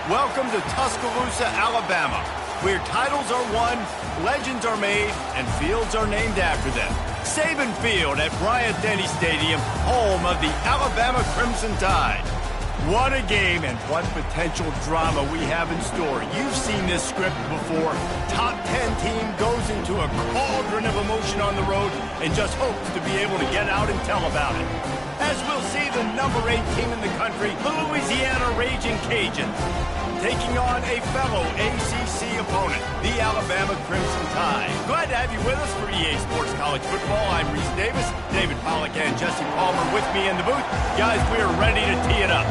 Welcome to Tuscaloosa, Alabama, where titles are won, legends are made, and fields are named after them. Saban Field at Bryant-Denny Stadium, home of the Alabama Crimson Tide. What a game and what potential drama we have in store. You've seen this script before. Top 10 team goes into a cauldron of emotion on the road and just hopes to be able to get out and tell about it. As we'll see the number 8 team in the country, the Louisiana Raging Cajuns, taking on a fellow ACC opponent, the Alabama Crimson Tide. Glad to have you with us for EA Sports College Football. I'm Reese Davis, David Pollack and Jesse Palmer with me in the booth. Guys, we're ready to tee it up.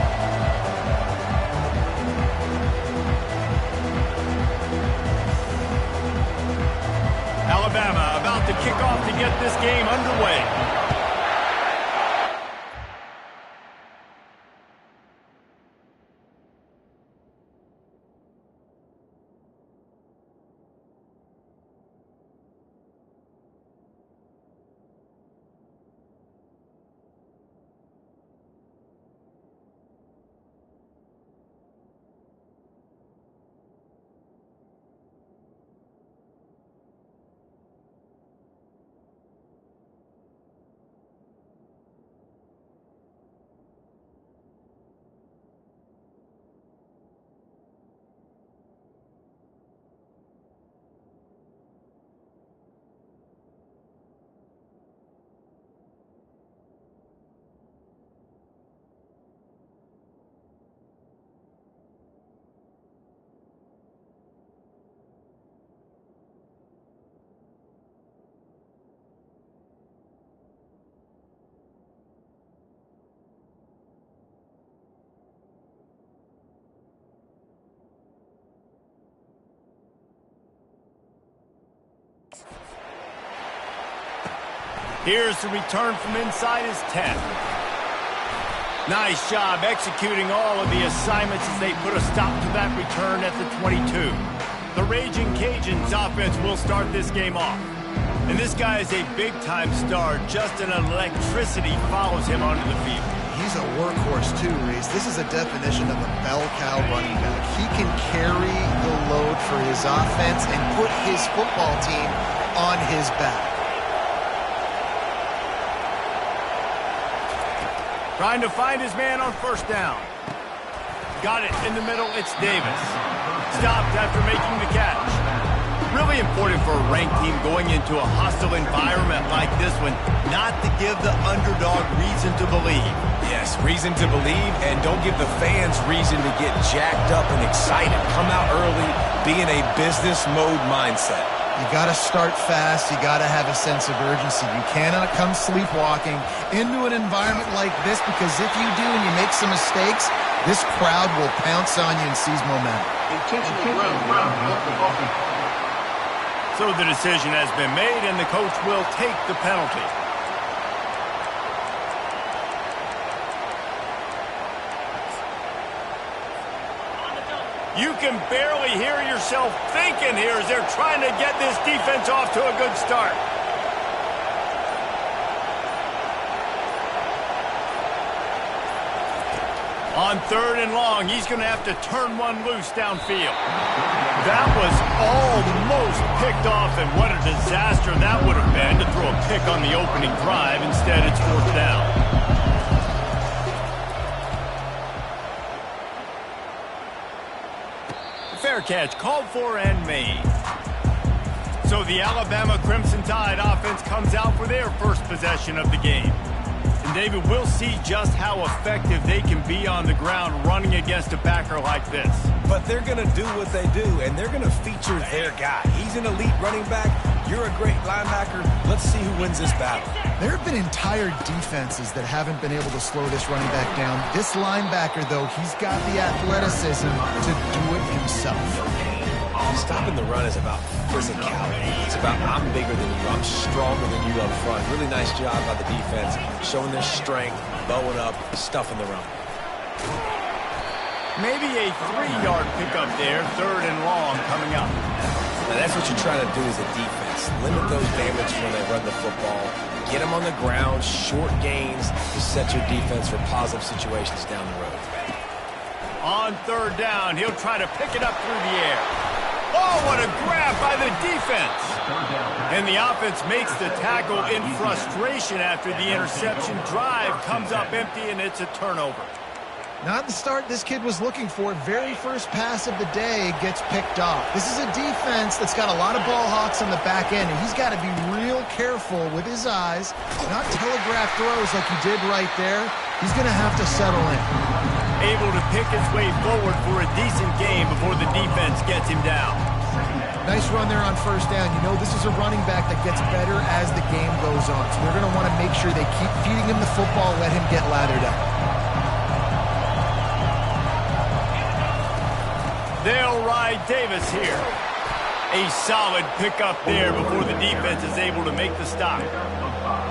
Alabama about to kick off to get this game underway. Here's the return from inside his 10. Nice job executing all of the assignments as they put a stop to that return at the 22. The Raging Cajuns offense will start this game off. And this guy is a big-time star. Just an electricity follows him onto the field. He's a workhorse too, Reese. This is a definition of a bell cow running back. He can carry the load for his offense and put his football team on his back. Trying to find his man on first down. Got it in the middle, it's Davis. Stopped after making the catch. Really important for a ranked team going into a hostile environment like this one, not to give the underdog reason to believe. Yes, reason to believe, and don't give the fans reason to get jacked up and excited. Come out early, be in a business mode mindset. You got to start fast. You got to have a sense of urgency. You cannot come sleepwalking into an environment like this, because if you do and you make some mistakes, this crowd will pounce on you and seize momentum. So the decision has been made, and the coach will take the penalty. You can barely hear yourself thinking here as they're trying to get this defense off to a good start. On 3rd and long, he's going to have to turn one loose downfield. That was almost picked off, and what a disaster that would have been to throw a pick on the opening drive. Instead, it's 4th down. Fair catch, called for and made. So the Alabama Crimson Tide offense comes out for their first possession of the game. And David, we'll see just how effective they can be on the ground running against a backer like this. But they're going to do what they do, and they're going to feature their guy. He's an elite running back. You're a great linebacker. Let's see who wins this battle. There have been entire defenses that haven't been able to slow this running back down. This linebacker, though, he's got the athleticism to do it himself. Stopping the run is about physicality. It's about I'm bigger than you, I'm stronger than you up front. Really nice job by the defense, showing their strength, bowing up, stuffing the run. Maybe a 3-yard pickup there, 3rd and long coming up. Now that's what you're trying to do as a defense. Limit those damage when they run the football. Get them on the ground, short gains to set your defense for positive situations down the road. On third down, he'll try to pick it up through the air. Oh, what a grab by the defense. And the offense makes the tackle in frustration after the interception. Drive comes up empty, and it's a turnover. Not the start this kid was looking for. Very first pass of the day gets picked off. This is a defense that's got a lot of ball hawks on the back end, and he's got to be real careful with his eyes, not telegraph throws like he did right there. He's going to have to settle in. Able to pick his way forward for a decent game before the defense gets him down. Nice run there on first down. You know, this is a running back that gets better as the game goes on, so they're going to want to make sure they keep feeding him the football, let him get lathered up. They'll ride Davis here. A solid pickup there before the defense is able to make the stop.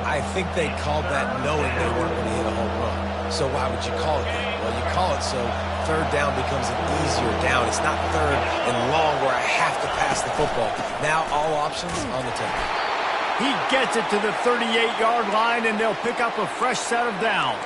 I think they called that knowing they weren't going to hit a home run. So why would you call it that? Well, you call it so third down becomes an easier down. It's not third and long where I have to pass the football. Now all options on the table. He gets it to the 38-yard line, and they'll pick up a fresh set of downs.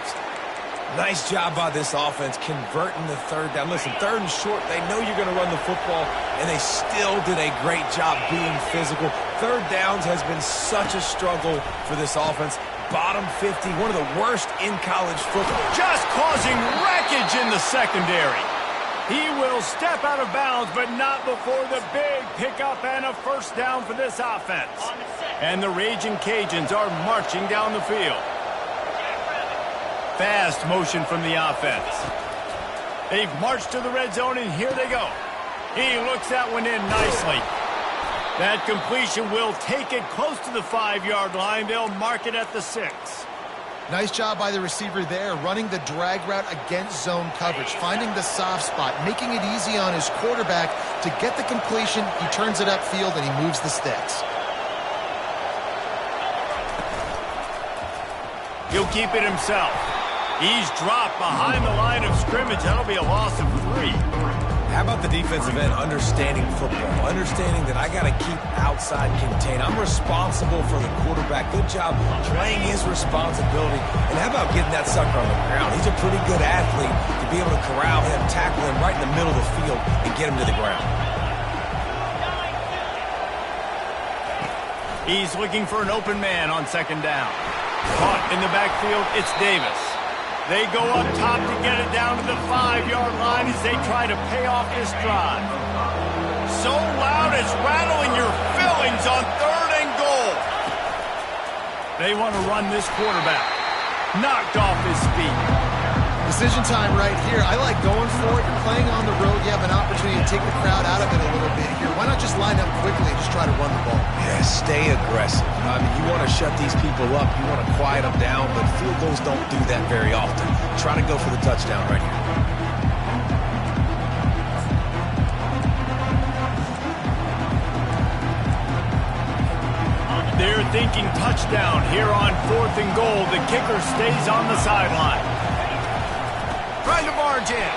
Nice job by this offense converting the third down. Listen, third and short, they know you're going to run the football, and they still did a great job being physical. Third downs has been such a struggle for this offense. Bottom 50, one of the worst in college football. Just causing wreckage in the secondary. He will step out of bounds, but not before the big pickup and a first down for this offense. And the Raging Cajuns are marching down the field. Fast motion from the offense. They've marched to the red zone, and here they go. He looks that one in nicely. That completion will take it close to the 5-yard line. They'll mark it at the 6. Nice job by the receiver there, running the drag route against zone coverage, finding the soft spot, making it easy on his quarterback to get the completion. He turns it upfield, and he moves the sticks. He'll keep it himself. He's dropped behind the line of scrimmage. That'll be a loss of 3. How about the defensive end understanding football, understanding that I got to keep outside contained. I'm responsible for the quarterback. Good job playing his responsibility. And how about getting that sucker on the ground? He's a pretty good athlete to be able to corral him, tackle him right in the middle of the field, and get him to the ground. He's looking for an open man on second down. Caught in the backfield, it's Davis. They go up top to get it down to the 5-yard line as they try to pay off this drive. So loud it's rattling your fillings on third and goal. They want to run this quarterback. Knocked off his feet. Decision time right here. I like going for it. You're playing on the road. You have an opportunity to take the crowd out of it a little bit here. Why not just line up quickly and just try to run the ball? Yeah, stay aggressive. I mean, you want to shut these people up. You want to quiet them down, but field goals don't do that very often. Try to go for the touchdown right here. They're thinking touchdown here on 4th and goal. The kicker stays on the sideline. Trying to barge in.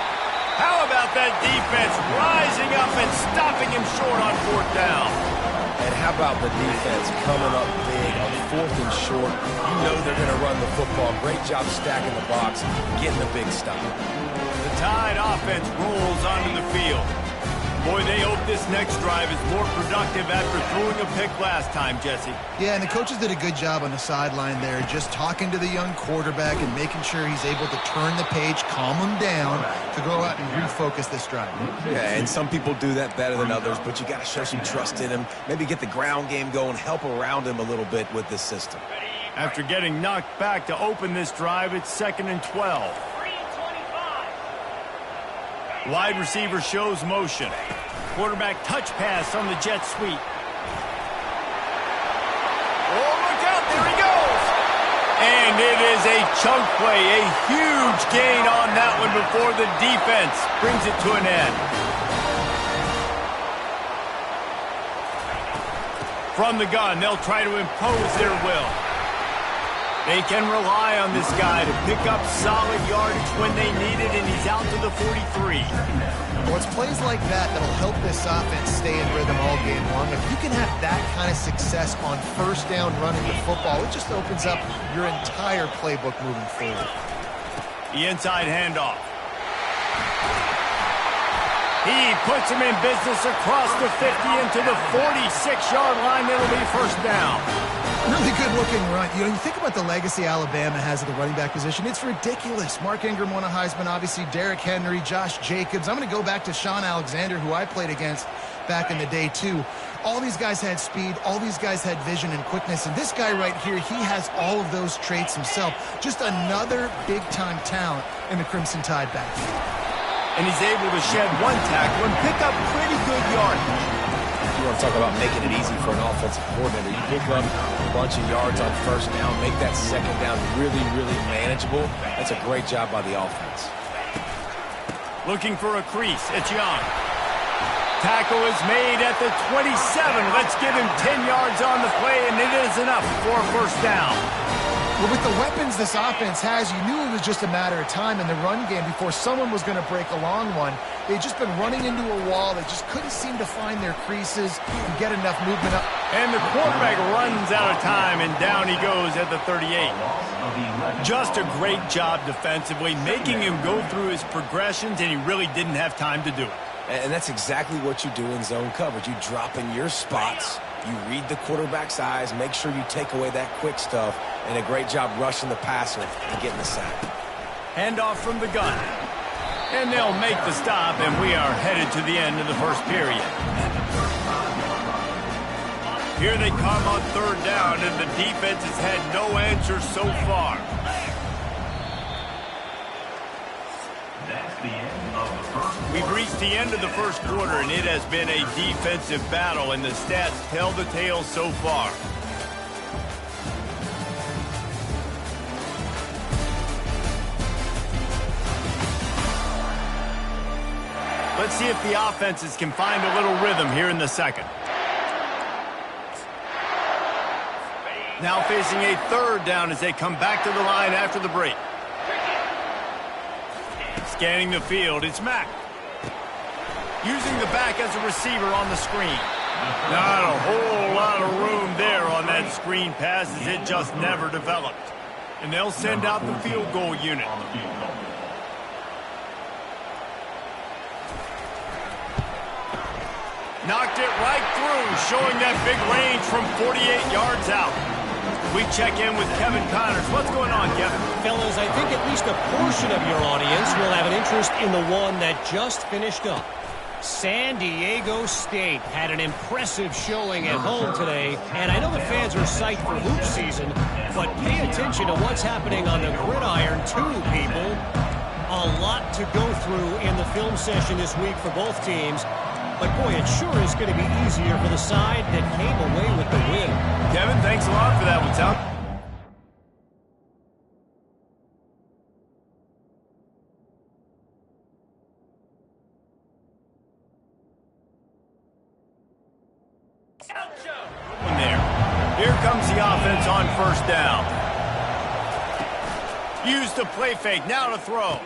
How about that defense rising up and stopping him short on 4th down? And how about the defense coming up big on 4th and short? You know they're going to run the football. Great job stacking the box, getting a big stop. The Tide offense rolls onto the field. Boy, they hope this next drive is more productive after throwing a pick last time, Jesse. Yeah, and the coaches did a good job on the sideline there, just talking to the young quarterback and making sure he's able to turn the page, calm him down to go out and refocus this drive. Yeah, and some people do that better than others, but you got to show some trust in him, maybe get the ground game going, help around him a little bit with this system. After getting knocked back to open this drive, it's 2nd and 12. Wide receiver shows motion. Quarterback touch pass on the jet sweep. Oh, look out, there he goes! And it is a chunk play, a huge gain on that one before the defense brings it to an end. From the gun, they'll try to impose their will. They can rely on this guy to pick up solid yardage when they need it, and he's out to the 43. Well, it's plays like that that'll help this offense stay in rhythm all game long. If you can have that kind of success on first down running the football, it just opens up your entire playbook moving forward. The inside handoff. He puts him in business across the 50 into the 46-yard line. It'll be first down. Really good looking run. You know, you think about the legacy Alabama has at the running back position. It's ridiculous. Mark Ingram won a Heisman, obviously. Derrick Henry, Josh Jacobs. I'm going to go back to Sean Alexander, who I played against back in the day, too. All these guys had speed. All these guys had vision and quickness. And this guy right here, he has all of those traits himself. Just another big-time talent in the Crimson Tide backfield. And he's able to shed one tackle and pick up pretty good yardage. You want to talk about making it easy for an offensive coordinator. You pick up a bunch of yards on first down, make that second down really, really manageable. That's a great job by the offense. Looking for a crease. It's Young. Tackle is made at the 27. Let's give him 10 yards on the play, and it is enough for a first down. Well, with the weapons this offense has, you knew it was just a matter of time in the run game before someone was going to break a long one. They'd just been running into a wall. They just couldn't seem to find their creases and get enough movement up. And the quarterback runs out of time, and down he goes at the 38. Just a great job defensively, making him go through his progressions, and he really didn't have time to do it. And that's exactly what you do in zone coverage. You drop in your spots, you read the quarterback's eyes, make sure you take away that quick stuff, and a great job rushing the passer and getting the sack. Handoff from the gun. And they'll make the stop, and we are headed to the end of the first period. Here they come on third down, and the defense has had no answer so far. We've reached the end of the first quarter, and it has been a defensive battle, and the stats tell the tale so far. Let's see if the offenses can find a little rhythm here in the second. Now facing a third down as they come back to the line after the break. Scanning the field, it's Mack. Using the back as a receiver on the screen. Not a whole lot of room there on that screen pass as it just never developed. And they'll send out the field goal unit. Knocked it right through, showing that big range from 48 yards out. We check in with Kevin Connors. What's going on, Kevin? Fellas, I think at least a portion of your audience will have an interest in the one that just finished up. San Diego State had an impressive showing at home today, and I know the fans are psyched for hoop season, but pay attention to what's happening on the gridiron too, people. A lot to go through in the film session this week for both teams, but boy, it sure is going to be easier for the side that came away with the win. Kevin, thanks a lot for that one, Tom. Here comes the offense on first down. Use the play fake, now to throw.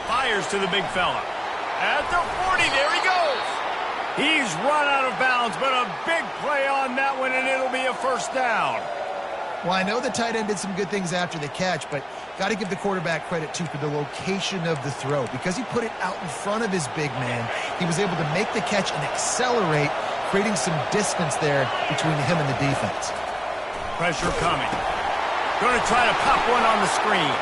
Fires to the big fella. At the 40, there he goes. He's run out of bounds, but a big play on that one, and it'll be a first down. Well, I know the tight end did some good things after the catch, but got to give the quarterback credit, too, for the location of the throw. Because he put it out in front of his big man, he was able to make the catch and accelerate, creating some distance there between him and the defense. Pressure coming. Going to try to pop one on the screen.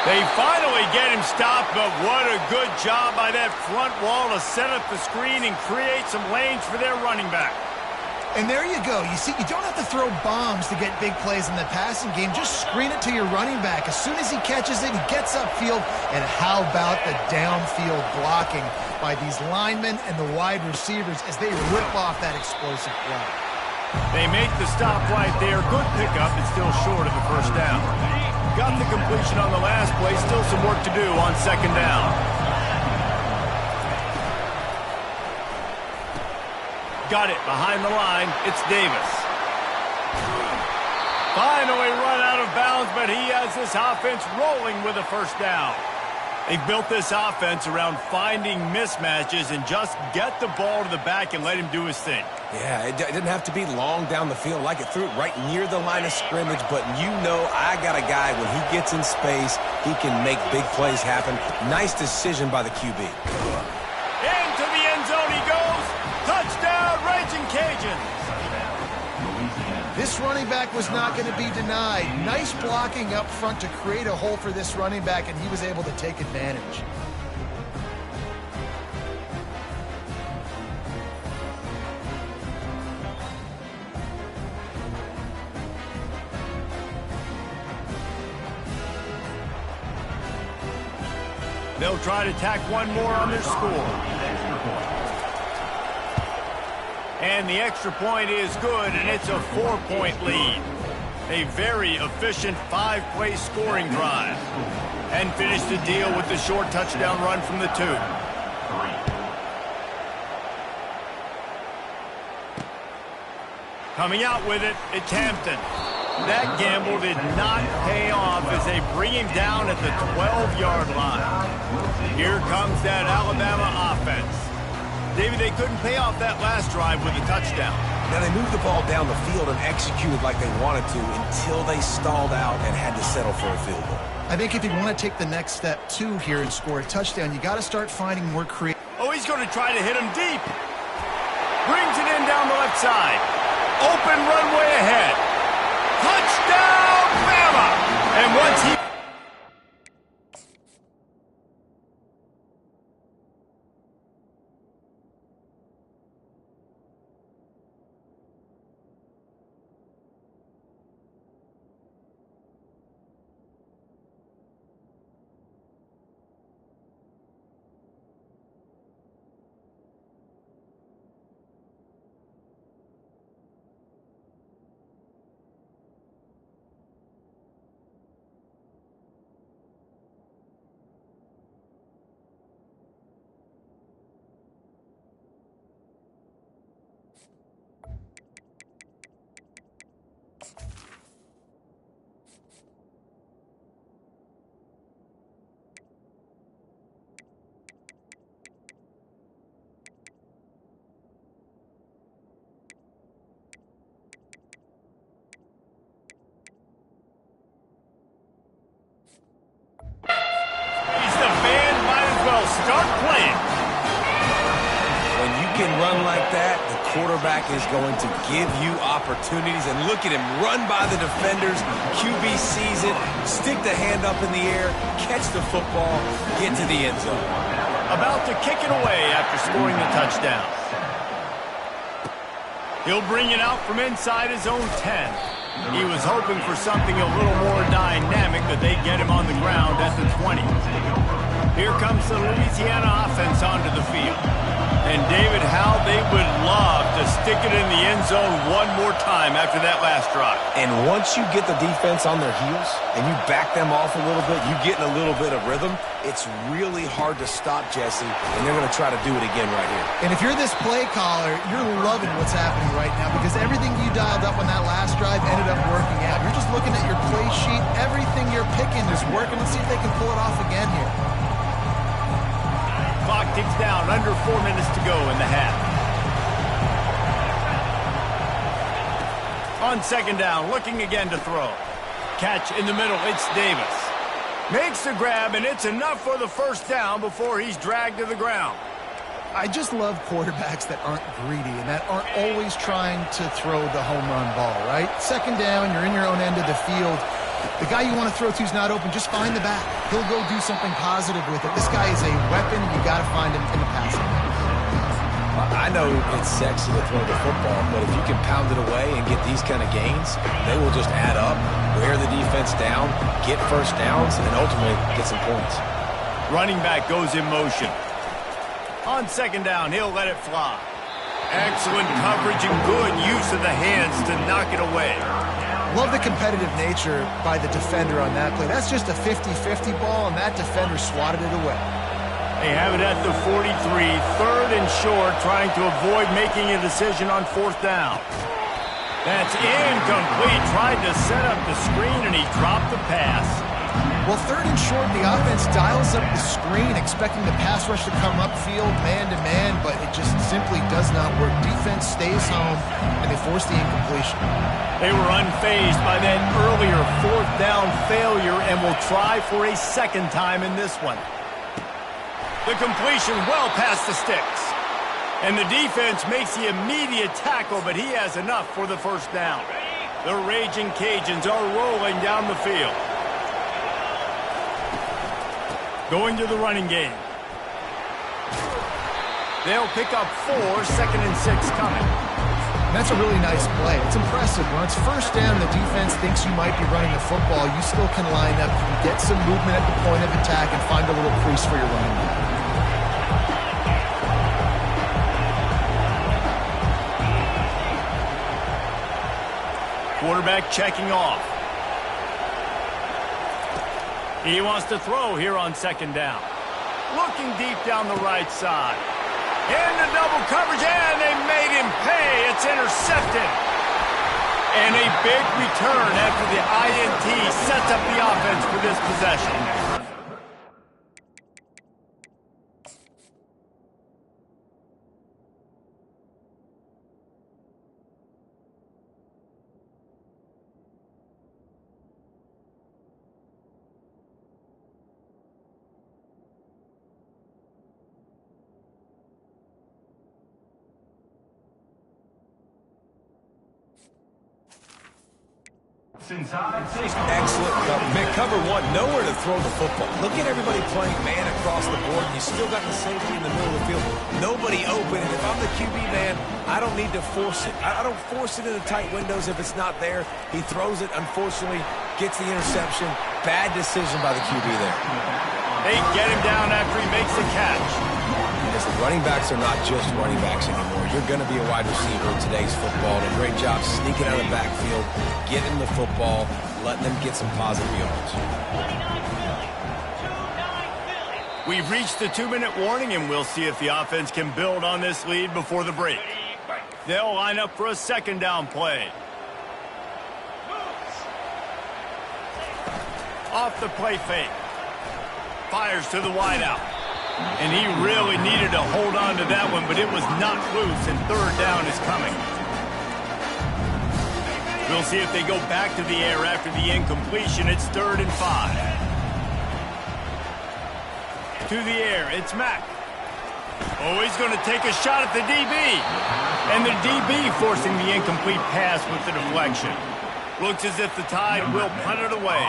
They finally get him stopped, but what a good job by that front wall to set up the screen and create some lanes for their running back. And there you go. You see, you don't have to throw bombs to get big plays in the passing game. Just screen it to your running back. As soon as he catches it, he gets upfield. And how about the downfield blocking by these linemen and the wide receivers as they rip off that explosive play. They make the stop right there. Good pickup, but still short of the first down. Got the completion on the last play. Still some work to do on second down. Got it behind the line. It's Davis. Finally run out of bounds, but he has this offense rolling with a first down. They've built this offense around finding mismatches and just get the ball to the back and let him do his thing. Yeah, it didn't have to be long down the field. Like it threw it right near the line of scrimmage, but you know I got a guy, when he gets in space, he can make big plays happen. Nice decision by the QB. Into the end zone he goes. Touchdown, Raging Cajuns. This running back was not going to be denied. Nice blocking up front to create a hole for this running back, and he was able to take advantage. They'll try to tack one more on their score. And the extra point is good, and it's a 4-point lead. A very efficient 5-play scoring drive. And finish the deal with the short touchdown run from the 2. Coming out with it, it's Hampton. That gamble did not pay off as they bring him down at the 12-yard line. Here comes that Alabama offense. David, they couldn't pay off that last drive with a touchdown. Now, they moved the ball down the field and executed like they wanted to until they stalled out and had to settle for a field goal. I think if you want to take the next step, too, here and score a touchdown, you got to start finding more creative. Oh, he's going to try to hit him deep. Brings it in down the left side. Open runway ahead. Touchdown, Bama! And once he... Start playing. When you can run like that, the quarterback is going to give you opportunities. And look at him run by the defenders. QB sees it, stick the hand up in the air, catch the football, get to the end zone. About to kick it away after scoring the touchdown. He'll bring it out from inside his own 10. He was hoping for something a little more dynamic, but they get him on the ground at the 20. Here comes the Louisiana offense onto the field. And David, how they would love to stick it in the end zone one more time after that last drive. And once you get the defense on their heels and you back them off a little bit, you get in a little bit of rhythm, it's really hard to stop, Jesse, and they're going to try to do it again right here. And if you're this play caller, you're loving what's happening right now because everything you dialed up on that last drive ended up working out. You're just looking at your play sheet. Everything you're picking is working. Let's see if they can pull it off again here. Clock ticks down, under 4 minutes to go in the half. On second down, looking again to throw. Catch in the middle, it's Davis. Makes the grab, and it's enough for the first down before he's dragged to the ground. I just love quarterbacks that aren't greedy and that aren't always trying to throw the home run ball, right? Second down, you're in your own end of the field. The guy you want to throw to is not open. Just find the back. He'll go do something positive with it. This guy is a weapon, and you got to find him in the passing game. I know it's sexy to throw the football, but if you can pound it away and get these kind of gains, they will just add up, wear the defense down, get first downs, and ultimately get some points. Running back goes in motion. On second down, he'll let it fly. Excellent coverage and good use of the hands to knock it away. Love the competitive nature by the defender on that play. That's just a 50-50 ball, and that defender swatted it away. They have it at the 43, third and short, trying to avoid making a decision on fourth down. That's incomplete. Tried to set up the screen, and he dropped the pass. Well, third and short, the offense dials up the screen, expecting the pass rush to come upfield man-to-man, but it just simply does not work. Defense stays home, and they force the incompletion. They were unfazed by that earlier fourth down failure and will try for a second time in this one. The completion well past the sticks. And the defense makes the immediate tackle, but he has enough for the first down. The Raging Cajuns are rolling down the field. Going to the running game. They'll pick up 4, 2nd and 6 coming. That's a really nice play. It's impressive. When it's first down, the defense thinks you might be running the football. You still can line up. You can get some movement at the point of attack and find a little crease for your running back. Quarterback checking off. He wants to throw here on 2nd down. Looking deep down the right side. Into double coverage, and they made him pay. It's intercepted. And a big return after the INT sets up the offense for this possession. Excellent. Cover one, nowhere to throw the football. Look at everybody playing man across the board. You still got the safety in the middle of the field. Nobody open. And if I'm the QB man, I don't need to force it. I don't force it into tight windows if it's not there. He throws it, unfortunately, gets the interception. Bad decision by the QB there. They get him down after he makes the catch. Because the running backs are not just running backs anymore. You're going to be a wide receiver in today's football. And a great job sneaking out of the backfield, getting the football, letting them get some positive yards. We've reached the 2-minute warning, and we'll see if the offense can build on this lead before the break. They'll line up for a 2nd down play. Off the play fake. Fires to the wideout. And he really needed to hold on to that one, but it was knocked loose, and 3rd down is coming. We'll see if they go back to the air after the incompletion. It's 3rd and 5. To the air, it's Mack. Oh, he's going to take a shot at the DB. And the DB forcing the incomplete pass with the deflection. Looks as if the Tide will punt it away.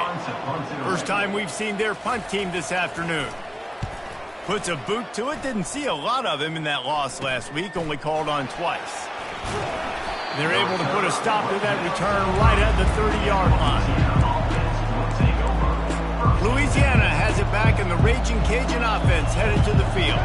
First time we've seen their punt team this afternoon. Puts a boot to it. Didn't see a lot of him in that loss last week. Only called on twice. They're able to put a stop to that return right at the 30-yard line. Louisiana has it back, and the Raging Cajun offense headed to the field.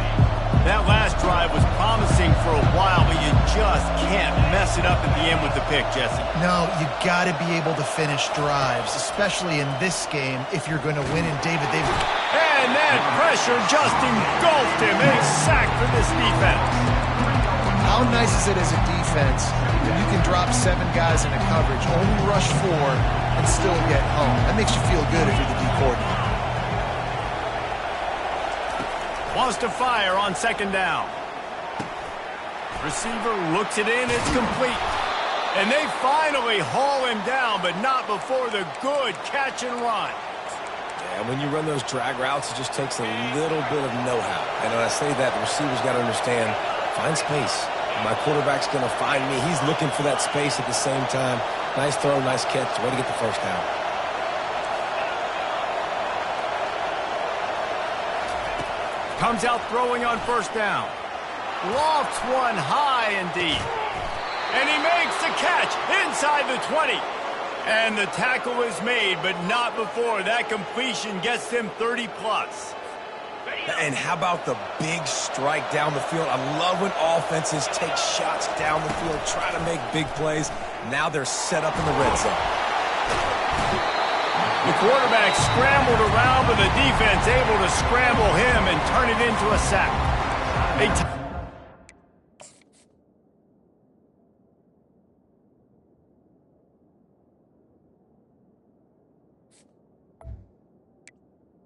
That last drive was promising for a while, but you just can't mess it up at the end with the pick, Jesse. No, you got to be able to finish drives, especially in this game if you're going to win. And David, and that pressure just engulfed him. A sack for this defense. How nice is it as a defense when you can drop 7 guys in a coverage, only rush 4, and still get home? That makes you feel good if you're the D coordinator. Wants to fire on 2nd down. Receiver looks it in. It's complete. And they finally haul him down, but not before the good catch and run. And when you run those drag routes, it just takes a little bit of know-how. And when I say that, the receiver's got to understand, find space. My quarterback's going to find me. He's looking for that space at the same time. Nice throw, nice catch. Way to get the first down. Comes out throwing on 1st down. Lofts one high and deep. And he makes the catch inside the 20. And the tackle is made, but not before that completion gets them 30-plus. And how about the big strike down the field? I love when offenses take shots down the field, try to make big plays. Now they're set up in the red zone. The quarterback scrambled around, but the defense able to scramble him and turn it into a sack.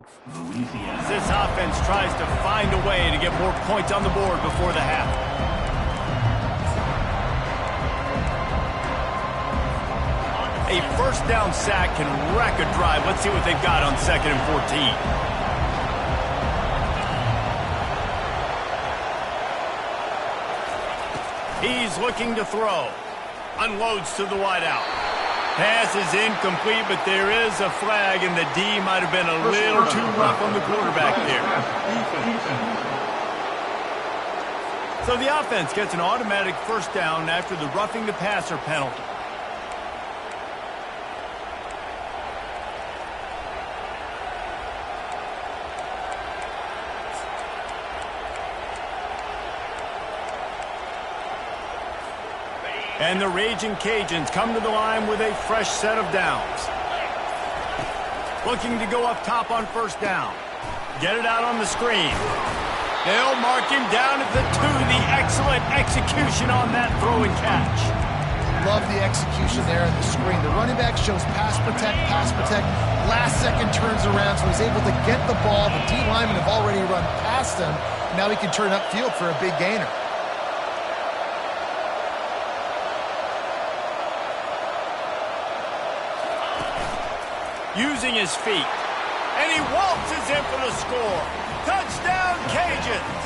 This offense tries to find a way to get more points on the board before the half. A first down sack can wreck a drive. Let's see what they've got on 2nd and 14. He's looking to throw. Unloads to the wideout. Pass is incomplete, but there is a flag, and the D might have been a little too rough on the quarterback there. So the offense gets an automatic first down after the roughing the passer penalty. And the Raging Cajuns come to the line with a fresh set of downs. Looking to go up top on first down. Get it out on the screen. They'll mark him down at the 2. The excellent execution on that throw and catch. Love the execution there on the screen. The running back shows pass protect. Last second turns around, so he's able to get the ball. The D linemen have already run past him. Now he can turn upfield for a big gainer. Using his feet. And he waltzes in for the score. Touchdown, Cajuns!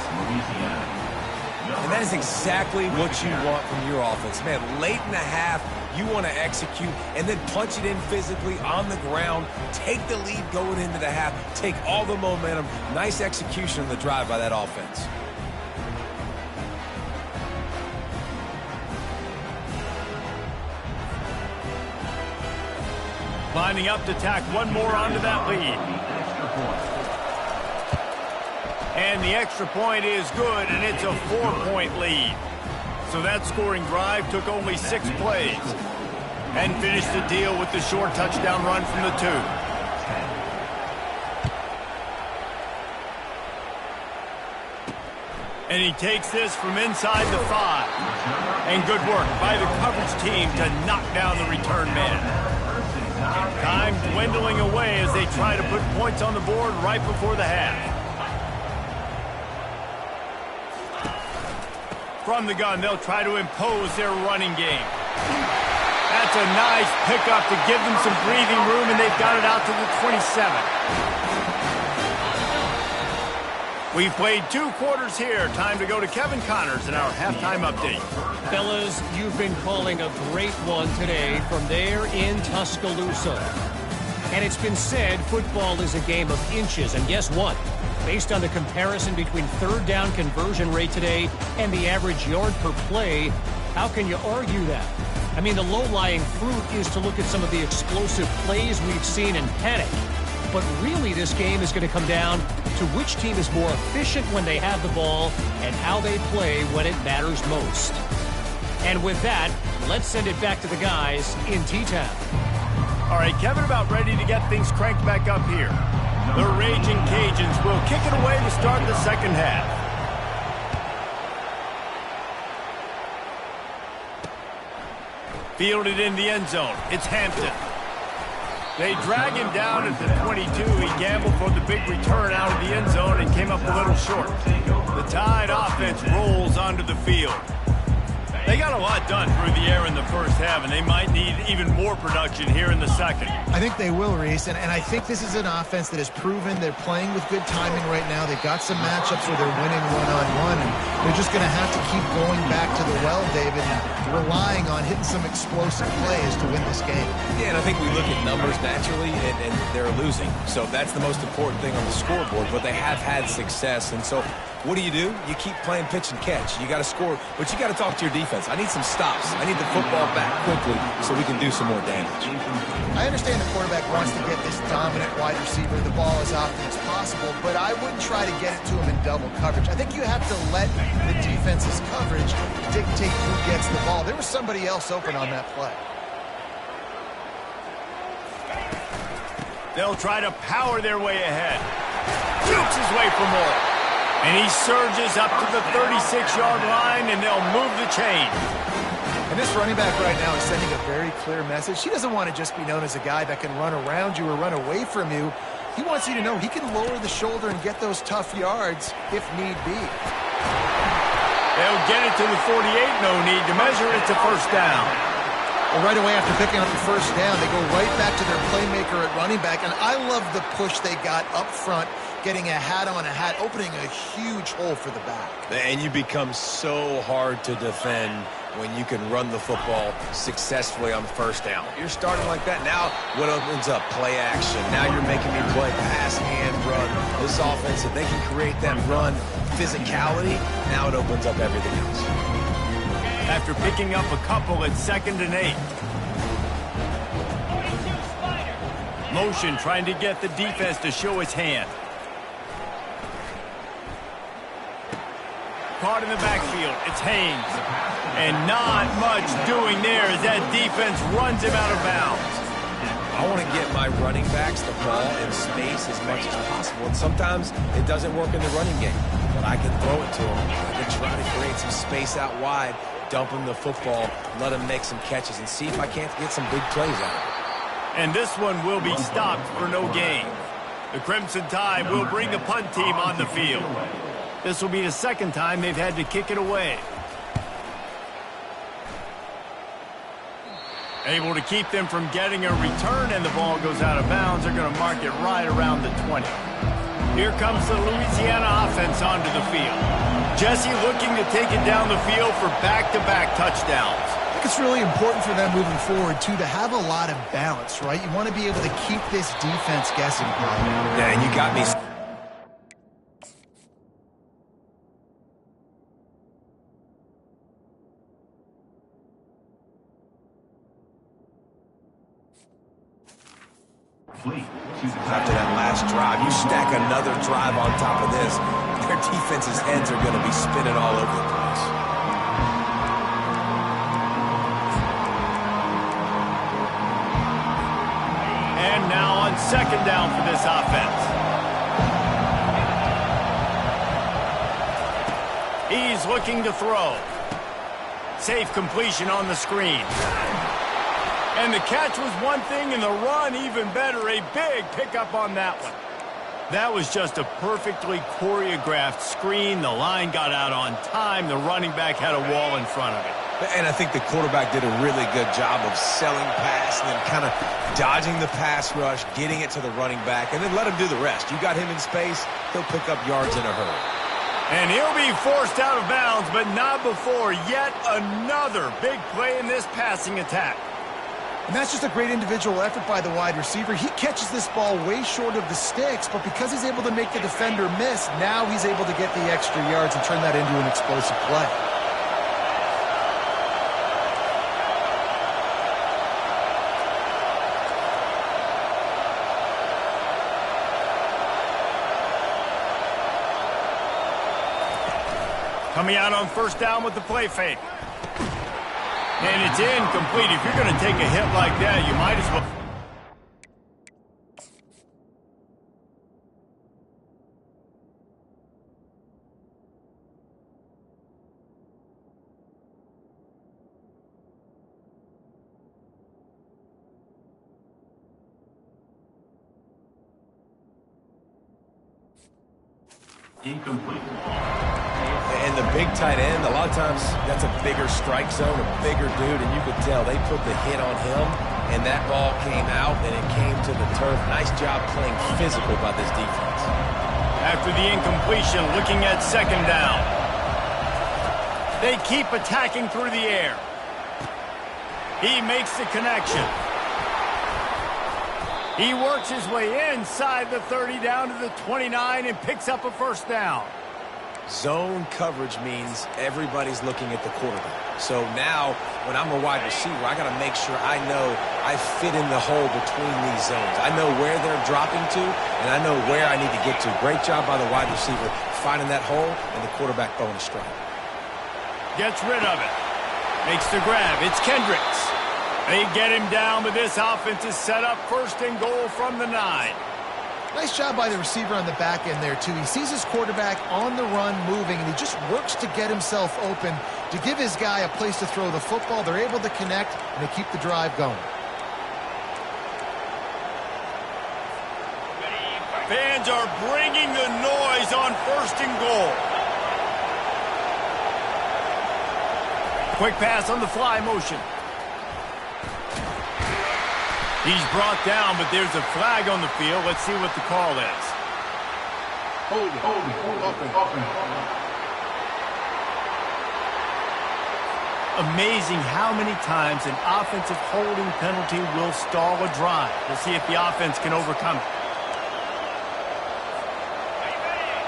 And that is exactly what you want from your offense. Man, late in the half, you want to execute and then punch it in physically on the ground. Take the lead going into the half. Take all the momentum. Nice execution on the drive by that offense. Lining up to tack one more onto that lead. And the extra point is good, and it's a 4-point lead. So that scoring drive took only 6 plays. And finished the deal with the short touchdown run from the 2. And he takes this from inside the 5. And good work by the coverage team to knock down the return man. Time dwindling away as they try to put points on the board right before the half. From the gun, they'll try to impose their running game. That's a nice pickup to give them some breathing room, and they've got it out to the 27. We've played 2 quarters here. Time to go to Kevin Connors in our halftime update. Fellas, you've been calling a great one today from there in Tuscaloosa. And it's been said football is a game of inches. And guess what? Based on the comparison between third down conversion rate today and the average yard per play, how can you argue that? I mean, the low-lying fruit is to look at some of the explosive plays we've seen and panic. But really, this game is going to come down to which team is more efficient when they have the ball and how they play when it matters most. And with that, let's send it back to the guys in T-Town. All right, Kevin, about ready to get things cranked back up here. The Raging Cajuns will kick it away to start the second half. Fielded in the end zone. It's Hampton. They drag him down at the 22. He gambled for the big return out of the end zone and came up a little short. The Tide offense rolls onto the field. They got a lot done through the air in the first half, and they might need even more production here in the second. I think they will, Reese, and I think this is an offense that has proven they're playing with good timing right now. They've got some matchups where they're winning one-on-one, and they're just going to have to keep going back to the well, David, and relying on hitting some explosive plays to win this game. Yeah, and I think we look at numbers naturally, and they're losing. So that's the most important thing on the scoreboard, but they have had success, and so what do? You keep playing pitch and catch. You got to score, but you got to talk to your defense. I need some stops. I need the football back quickly so we can do some more damage. I understand the quarterback wants to get this dominant wide receiver the ball as often as possible, but I wouldn't try to get it to him in double coverage. I think you have to let the defense's coverage dictate who gets the ball. There was somebody else open on that play. They'll try to power their way ahead. Jukes his way for more. And he surges up to the 36-yard line, and they'll move the chain. And this running back right now is sending a very clear message. He doesn't want to just be known as a guy that can run around you or run away from you. He wants you to know he can lower the shoulder and get those tough yards if need be. They'll get it to the 48, no need to measure it to first down. Well, right away after picking up the first down, they go right back to their playmaker at running back, and I love the push they got up front, getting a hat on a hat, opening a huge hole for the back. And you become so hard to defend when you can run the football successfully on first down. You're starting like that. Now what opens up? Play action. Now you're making me play pass, hand, run. This offense, if they can create that run physicality, now it opens up everything else. After picking up a couple at 2nd and 8. Motion trying to get the defense to show its hand. Caught in the backfield. It's Haynes. And not much doing there as that defense runs him out of bounds. I want to get my running backs the ball in space as much as possible. And sometimes it doesn't work in the running game. But I can throw it to them. I can try to create some space out wide, dump him the football, let him make some catches, and see if I can't get some big plays out of it. And this one will be stopped for no gain. The Crimson Tide will bring the punt team on the field. This will be the second time they've had to kick it away. Able to keep them from getting a return, and the ball goes out of bounds. They're going to mark it right around the 20. Here comes the Louisiana offense onto the field. Jesse looking to take it down the field for back-to-back touchdowns. I think it's really important for them moving forward, too, to have a lot of balance, right? You want to be able to keep this defense guessing. Yeah, and you got me. After that last drive, you stack another drive on top of this, their defense's heads are going to be spinning all over the place. And now on 2nd down for this offense. He's looking to throw. Safe completion on the screen. And the catch was one thing, and the run even better. A big pickup on that one. That was just a perfectly choreographed screen. The line got out on time. The running back had a wall in front of it. And I think the quarterback did a really good job of selling pass and then kind of dodging the pass rush, getting it to the running back, and then let him do the rest. You got him in space, he'll pick up yards in a hurry. And he'll be forced out of bounds, but not before yet another big play in this passing attack. And that's just a great individual effort by the wide receiver. He catches this ball way short of the sticks, but because he's able to make the defender miss, now he's able to get the extra yards and turn that into an explosive play. Coming out on 1st down with the play fake. And it's incomplete. If you're going to take a hit like that, you might as well. Incomplete. And the big tight end, a lot of times that's a bigger strike zone, a bigger dude, and you could tell they put the hit on him, and that ball came out, and it came to the turf. Nice job playing physical by this defense. After the incompletion, looking at 2nd down. They keep attacking through the air. He makes the connection. He works his way inside the 30 down to the 29 and picks up a 1st down. Zone coverage means everybody's looking at the quarterback. So now, when I'm a wide receiver, I got to make sure I know I fit in the hole between these zones. I know where they're dropping to, and I know where I need to get to. Great job by the wide receiver finding that hole, and the quarterback throwing a strike. Gets rid of it. Makes the grab. It's Kendricks. They get him down, but this offense is set up 1st and goal from the 9. Nice job by the receiver on the back end there, too. He sees his quarterback on the run moving, and he just works to get himself open to give his guy a place to throw the football. They're able to connect, and they keep the drive going. Fans are bringing the noise on 1st and goal. Quick pass on the fly motion. He's brought down, but there's a flag on the field. Let's see what the call is. Amazing how many times an offensive holding penalty will stall a drive. We'll see if the offense can overcome it.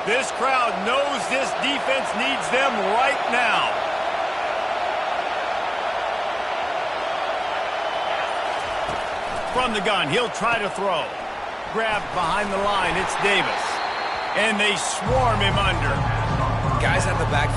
This crowd knows this defense needs them right now. From the gun, he'll try to throw. Grabbed behind the line, it's Davis. And they swarm him under. Guys at the back.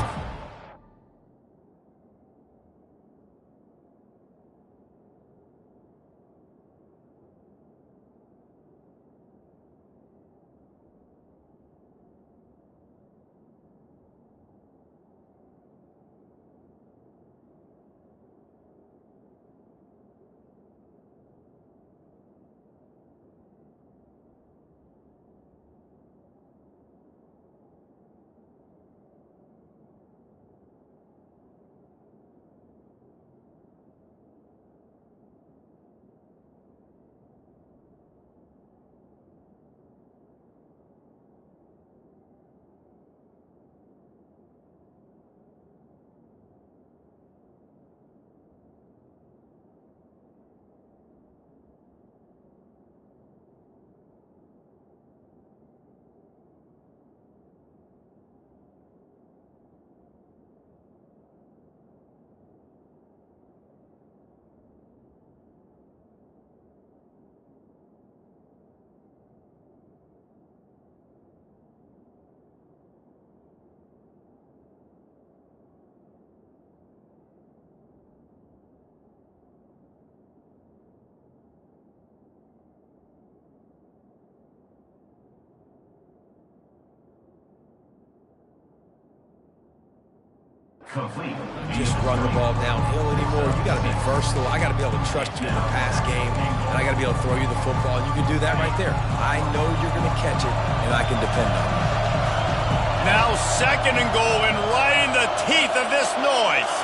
Complete. Just run the ball downhill anymore. You got to be versatile. I got to be able to trust you in the pass game, and I got to be able to throw you the football, and you can do that right there. I know you're going to catch it, and I can depend on it. Now 2nd and goal, and right in the teeth of this noise.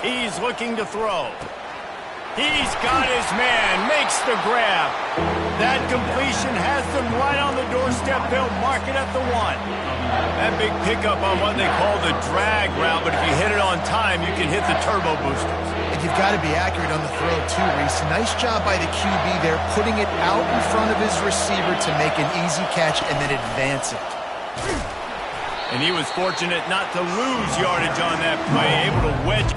He's looking to throw. He's got his man, makes the grab. That completion has them right on the doorstep. They'll mark it at the 1. That big pickup on what they call the drag route, but if you hit it on time, you can hit the turbo boosters. And you've got to be accurate on the throw, too, Reese. Nice job by the QB there, putting it out in front of his receiver to make an easy catch and then advance it. And he was fortunate not to lose yardage on that play, able to wedge.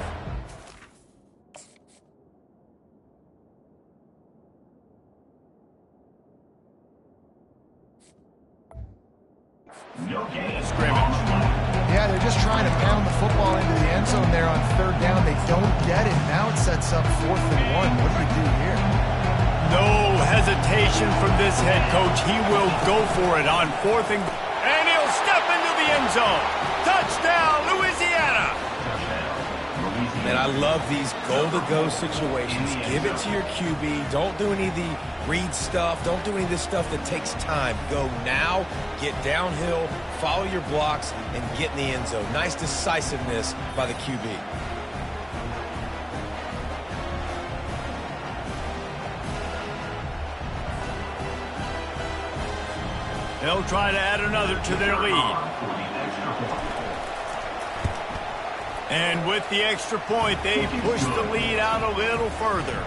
Scrimmage. Yeah, they're just trying to pound the football into the end zone there on 3rd down. They don't get it. Now it sets up 4th and 1. What do you do here? No hesitation from this head coach. He will go for it on 4th and he'll step into the end zone. Touchdown, Louisiana. Man, I love these goal-to-go situations. Give it to your QB. Don't do any of the read stuff. Don't do any of this stuff that takes time. Go now, get downhill, follow your blocks, and get in the end zone. Nice decisiveness by the QB. They'll try to add another to their lead. And with the extra point, they push the lead out a little further.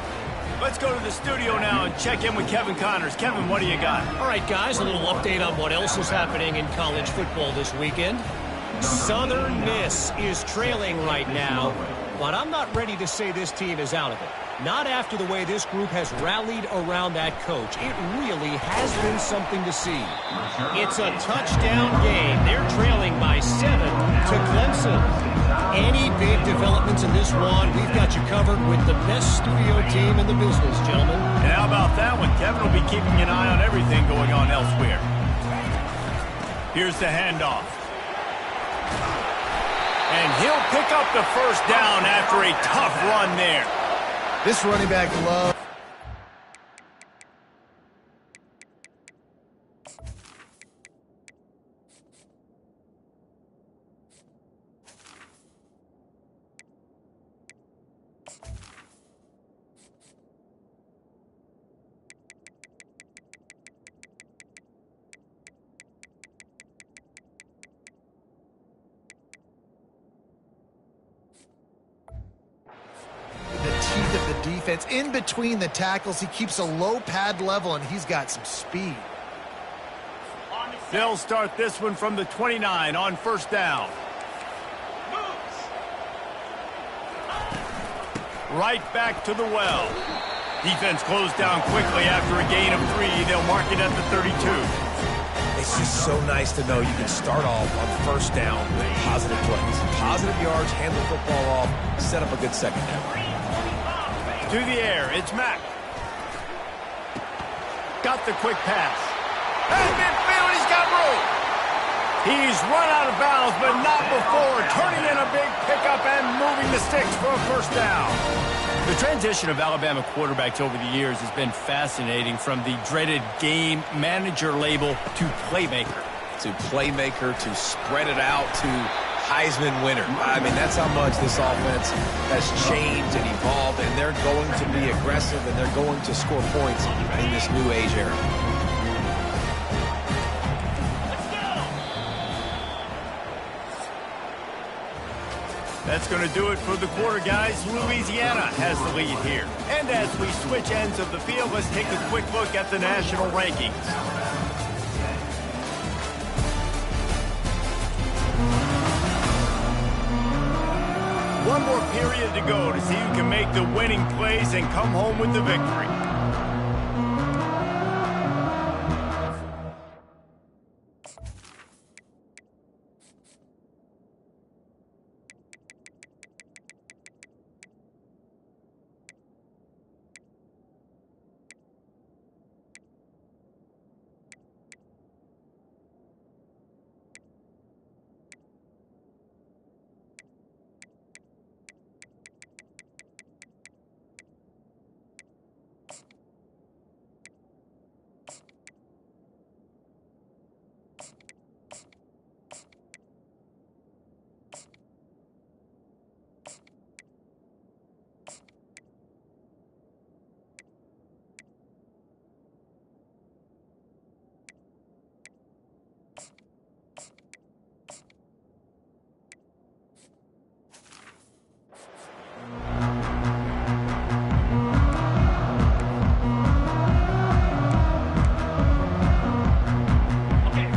Let's go to the studio now and check in with Kevin Connors. Kevin, what do you got? All right, guys, a little update on what else is happening in college football this weekend. Southern Miss is trailing right now, but I'm not ready to say this team is out of it. Not after the way this group has rallied around that coach. It really has been something to see. It's a touchdown game. They're trailing by 7 to Clemson. Any big developments in this one, we've got you covered with the best studio team in the business, gentlemen. And how about that one? Kevin will be keeping an eye on everything going on elsewhere. Here's the handoff. And he'll pick up the 1st down after a tough run there. This running back defense. In between the tackles, he keeps a low pad level, and he's got some speed. They'll start this one from the 29 on first down. Right back to the well. Defense closed down quickly after a gain of 3. They'll mark it at the 32. It's just so nice to know you can start off on first down with positive plays. Positive yards, hand the football off, set up a good second down. To the air, it's Mack. Got the quick pass. Hey, midfield, he's got room. He's run out of bounds, but not before turning in a big pickup and moving the sticks for a first down. The transition of Alabama quarterbacks over the years has been fascinating, from the dreaded game manager label to playmaker. To playmaker, to spread it out, to Heisman winner. I mean, that's how much this offense has changed and evolved, and they're going to be aggressive, and they're going to score points in this new age era. That's going to do it for the quarter, guys. Louisiana has the lead here. And as we switch ends of the field, let's take a quick look at the national rankings. One more period to go to see who can make the winning plays and come home with the victory.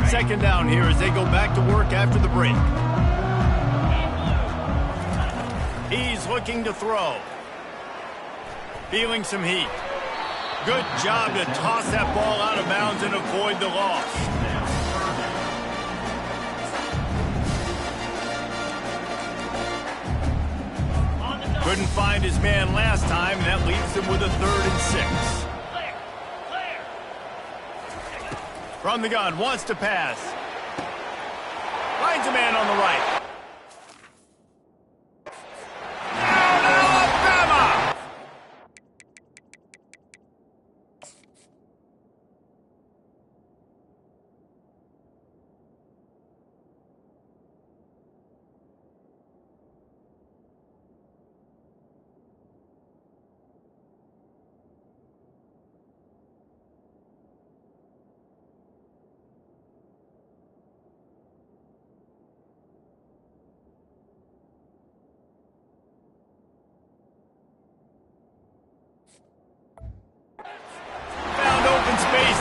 Second down here as they go back to work after the break. He's looking to throw. Feeling some heat. Good job to toss that ball out of bounds and avoid the loss. Couldn't find his man last time, and that leaves him with a 3rd and 6. From the gun, wants to pass. Finds a man on the right. Down Alabama!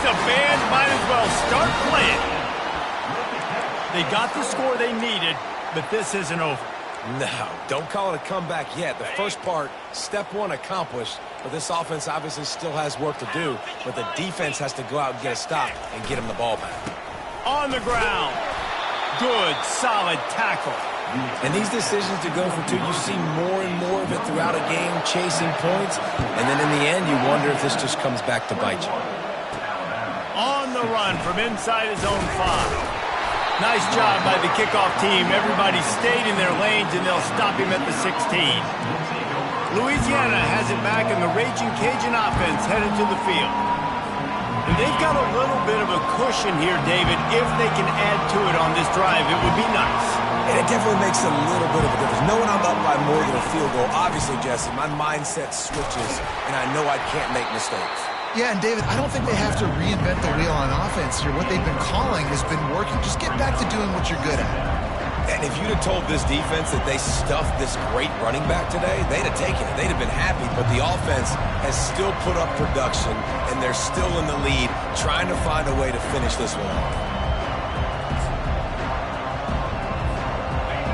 The band might as well start playing. They got the score they needed, but this isn't over. No, don't call it a comeback yet. The first part, step 1 accomplished, but this offense obviously still has work to do, but the defense has to go out and get a stop and get him the ball back. On the ground. Good, solid tackle. And these decisions to go for 2, you see more and more of it throughout a game, chasing points, and then in the end, you wonder if this just comes back to bite you. On the run from inside his own 5. Nice job by the kickoff team. Everybody stayed in their lanes, and they'll stop him at the 16. Louisiana has it back, and the Raging Cajun offense headed to the field. And they've got a little bit of a cushion here, David. If they can add to it on this drive, it would be nice. And it definitely makes a little bit of a difference. Knowing I'm up by more than a field goal, obviously, Jesse, my mindset switches, and I know I can't make mistakes. Yeah, and David, I don't think they have to reinvent the wheel on offense here. What they've been calling has been working. Just get back to doing what you're good at. And if you'd have told this defense that they stuffed this great running back today, they'd have taken it. They'd have been happy. But the offense has still put up production, and they're still in the lead, trying to find a way to finish this one off.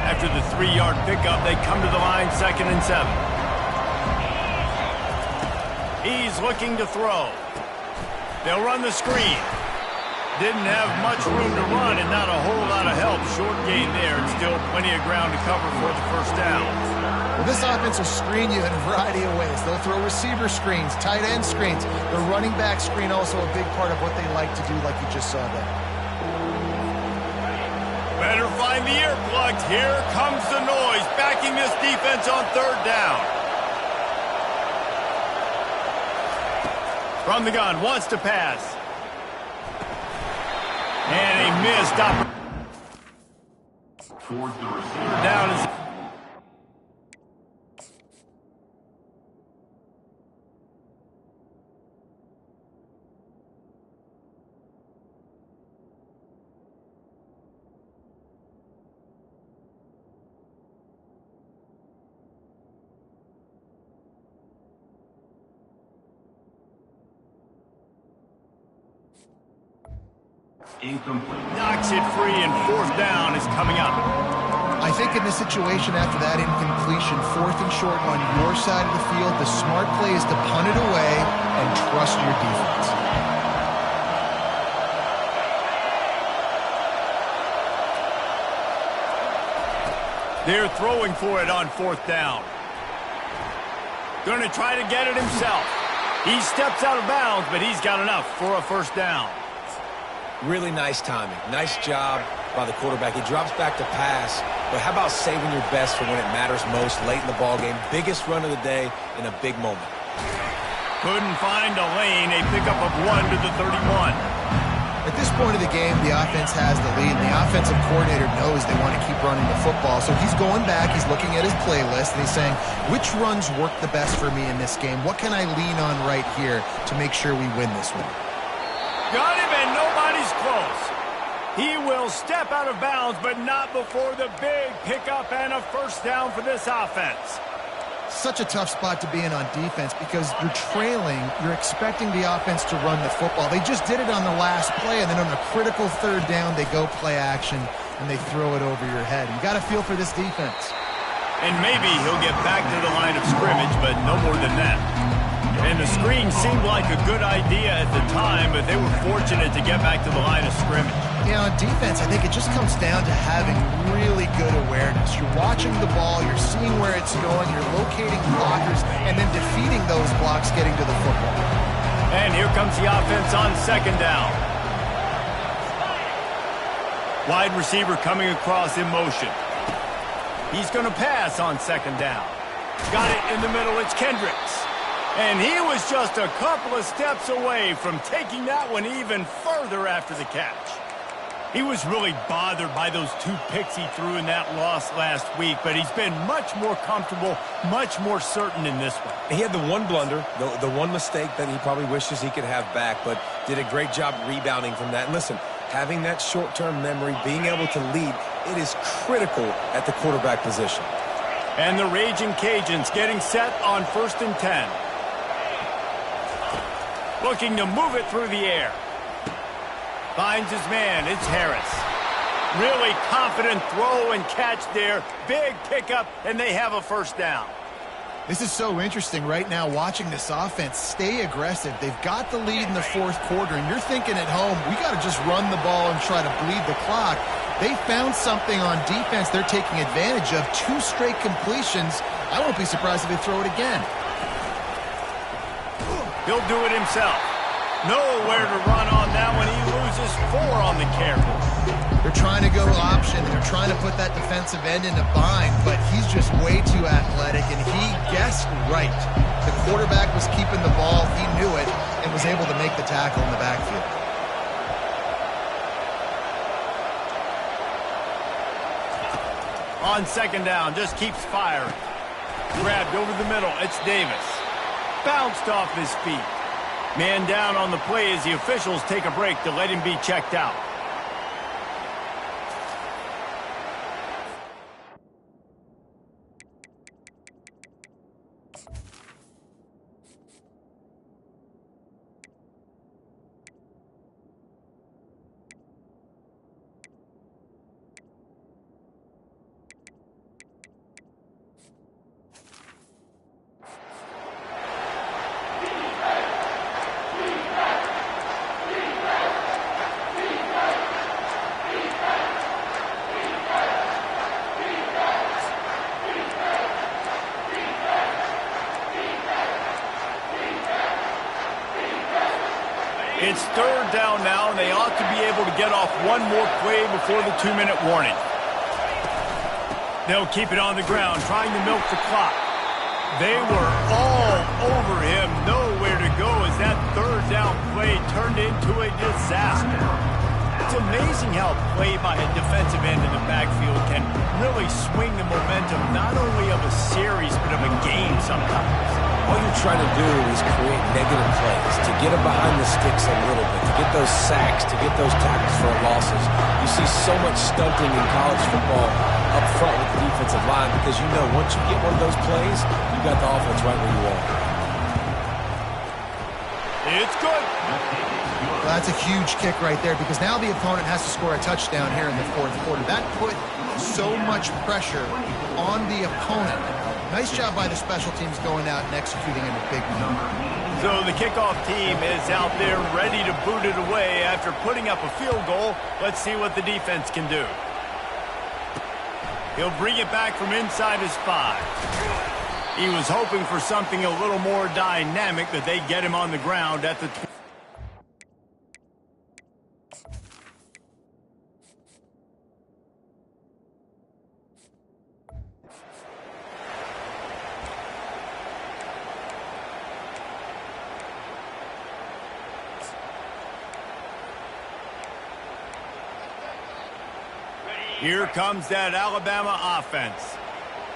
After the 3-yard pickup, they come to the line, 2nd and 7. He's looking to throw. They'll run the screen. Didn't have much room to run and not a whole lot of help. Short gain there and still plenty of ground to cover for the first down. Well, this offense will screen you in a variety of ways. They'll throw receiver screens, tight end screens. The running back screen also a big part of what they like to do, like you just saw there. Better find the earplugs. Here comes the noise, backing this defense on 3rd down. From the gun, wants to pass. And a missed opportunity. Down is... Incomplete. Knocks it free, and 4th down is coming up. I think in this situation after that incompletion, 4th and short on your side of the field, the smart play is to punt it away and trust your defense. They're throwing for it on 4th down. Going to try to get it himself. He steps out of bounds, but he's got enough for a 1st down. Really nice timing. Nice job by the quarterback. He drops back to pass, but how about saving your best for when it matters most late in the ballgame? Biggest run of the day in a big moment. Couldn't find a lane. A pickup of 1 to the 31. At this point of the game, the offense has the lead, and the offensive coordinator knows they want to keep running the football. So he's going back, he's looking at his playlist, and he's saying, which runs work the best for me in this game? What can I lean on right here to make sure we win this one? Got him, and nobody's close. He will step out of bounds, but not before the big pickup and a 1st down for this offense. Such a tough spot to be in on defense because you're trailing, you're expecting the offense to run the football. They just did it on the last play, and then on a critical 3rd down, they go play action, and they throw it over your head. You got to feel for this defense. And maybe he'll get back to the line of scrimmage, but no more than that. And the screen seemed like a good idea at the time, but they were fortunate to get back to the line of scrimmage. Yeah, on defense, I think it just comes down to having really good awareness. You're watching the ball, you're seeing where it's going, you're locating blockers, and then defeating those blocks getting to the football. And here comes the offense on 2nd down. Wide receiver coming across in motion. He's going to pass on 2nd down. Got it in the middle, it's Kendricks. And he was just a couple of steps away from taking that one even further after the catch. He was really bothered by those 2 picks he threw in that loss last week, but he's been much more comfortable, much more certain in this one. He had the one blunder, the one mistake that he probably wishes he could have back, but did a great job rebounding from that. And listen, having that short-term memory, being able to lead, it is critical at the quarterback position. And the Raging Cajuns getting set on 1st and 10. Looking to move it through the air. Finds his man, it's Harris. Really confident throw and catch there. Big pickup, and they have a 1st down. This is so interesting right now, watching this offense stay aggressive. They've got the lead in the 4th quarter, and you're thinking at home, we got to just run the ball and try to bleed the clock. They found something on defense they're taking advantage of. 2 straight completions. I won't be surprised if they throw it again. He'll do it himself. Nowhere to run on that one. He loses 4 on the carry. They're trying to go option, and they're trying to put that defensive end in a bind, but he's just way too athletic, and he guessed right. The quarterback was keeping the ball. He knew it and was able to make the tackle in the backfield. On 2nd down, just keeps firing. Grabbed over the middle. It's Davis. Bounced off his feet. Man down on the play as the officials take a break to let him be checked out. It's third down now, and they ought to be able to get off one more play before the 2-minute warning. They'll keep it on the ground, trying to milk the clock. They were all over him, nowhere to go as that third down play turned into a disaster. It's amazing how a play by a defensive end in the backfield can really swing the momentum not only of a series but of a game sometimes. All you're trying to do is create negative plays, to get them behind the sticks a little bit, to get those sacks, to get those tackles for losses. You see so much stunting in college football up front with the defensive line because you know once you get one of those plays, you got the offense right where you want. It's good. Well, that's a huge kick right there because now the opponent has to score a touchdown here in the fourth quarter. That put so much pressure on the opponent. Nice job by the special teams going out and executing in a big number. So the kickoff team is out there ready to boot it away after putting up a field goal. Let's see what the defense can do. He'll bring it back from inside his 5. He was hoping for something a little more dynamic, that they get him on the ground at the 20. Here comes that Alabama offense.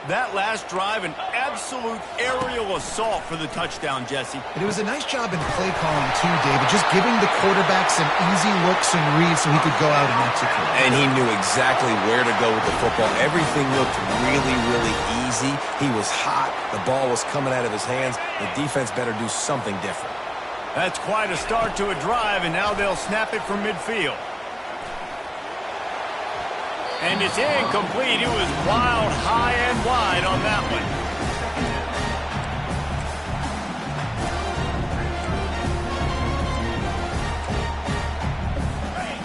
That last drive, an absolute aerial assault for the touchdown, Jesse. But it was a nice job in play calling too, David, just giving the quarterback some easy looks and reads so he could go out and execute. And he knew exactly where to go with the football. Everything looked really, really easy. He was hot. The ball was coming out of his hands. The defense better do something different. That's quite a start to a drive, and now they'll snap it from midfield. And it's incomplete. It was wild, high and wide on that one.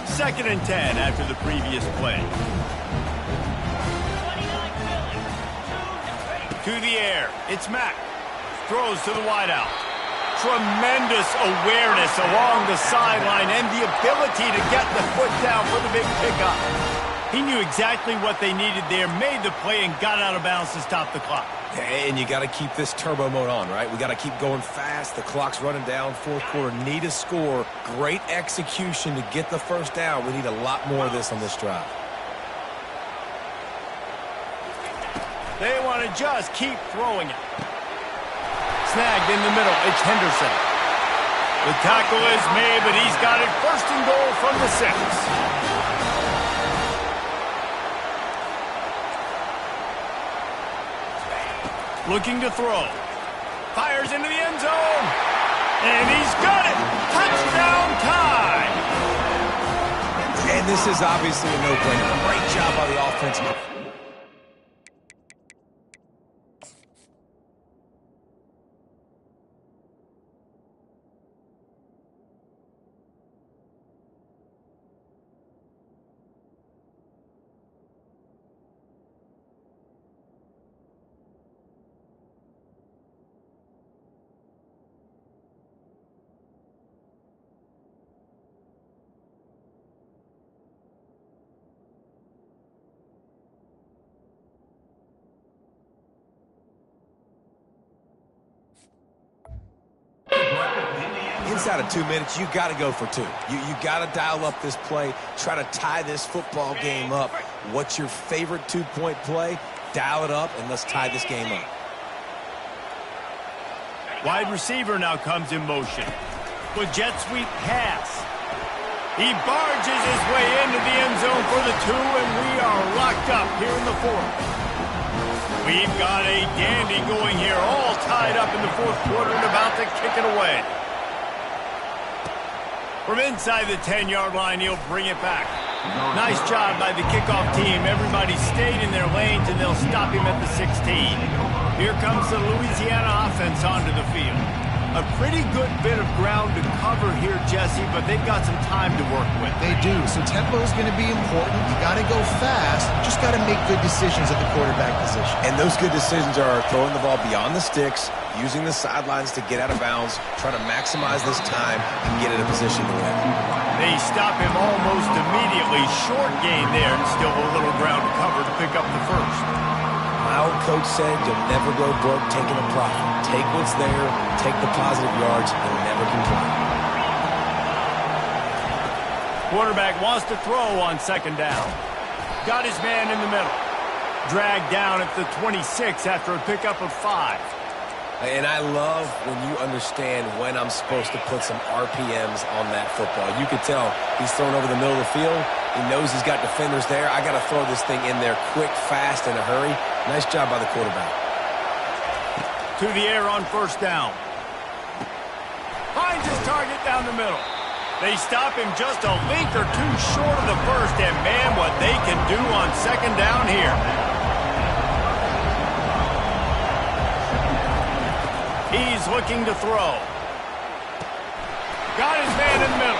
Second and 10 after the previous play. To the air. It's Mack. Throws to the wideout. Tremendous awareness along the sideline and the ability to get the foot down for the big pickup. He knew exactly what they needed there, made the play, and got out of bounds to stop the clock. And you got to keep this turbo mode on, right? We got to keep going fast. The clock's running down. Fourth quarter, need a score. Great execution to get the first down. We need a lot more of this on this drive. They want to just keep throwing it. Snagged in the middle. It's Henderson. The tackle is made, but he's got it first and goal from the 6. Looking to throw. Fires into the end zone. And he's got it. Touchdown time. And this is obviously a no-brainer. Great job by the offense. Inside of 2 minutes, you got to go for 2. You got to dial up this play, try to tie this football game up. What's your favorite 2-point play? Dial it up, and let's tie this game up. Wide receiver now comes in motion. With jet sweep pass. He barges his way into the end zone for the 2, and we are locked up here in the 4th. We've got a dandy going here, all tied up in the 4th quarter and about to kick it away. From inside the 10-yard line, he'll bring it back. Nice job by the kickoff team. Everybody stayed in their lanes, and they'll stop him at the 16. Here comes the Louisiana offense onto the field. A pretty good bit of ground to cover here, Jesse, but they've got some time to work with. They do. So tempo is going to be important. You got to go fast. You just got to make good decisions at the quarterback position. And those good decisions are throwing the ball beyond the sticks, using the sidelines to get out of bounds, try to maximize this time and get in a position to win. They stop him almost immediately. Short gain there, and still a little ground to cover to pick up the first. My old coach said you'll never go broke taking a profit. Take what's there, take the positive yards, and never complain. Quarterback wants to throw on second down. Got his man in the middle. Dragged down at the 26 after a pickup of 5. And I love when you understand when I'm supposed to put some RPMs on that football. You could tell he's thrown over the middle of the field. He knows he's got defenders there. I got to throw this thing in there quick, fast, in a hurry. Nice job by the quarterback. To the air on first down. Finds his target down the middle. They stop him just a length or two short of the first, and man, what they can do on second down here. He's looking to throw. Got his man in the middle.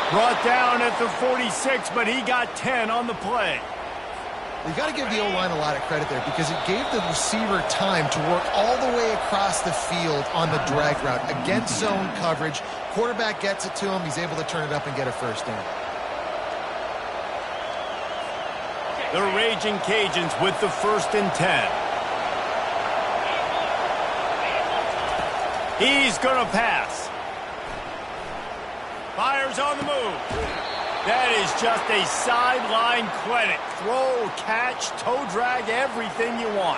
Brought down at the 46, but he got 10 on the play. You got to give the O-line a lot of credit there because it gave the receiver time to work all the way across the field on the drag route against zone coverage. Quarterback gets it to him. He's able to turn it up and get a first down. The Raging Cajuns with the 1st and 10. He's going to pass. Fires on the move. That is just a sideline credit. Throw, catch, toe drag, everything you want.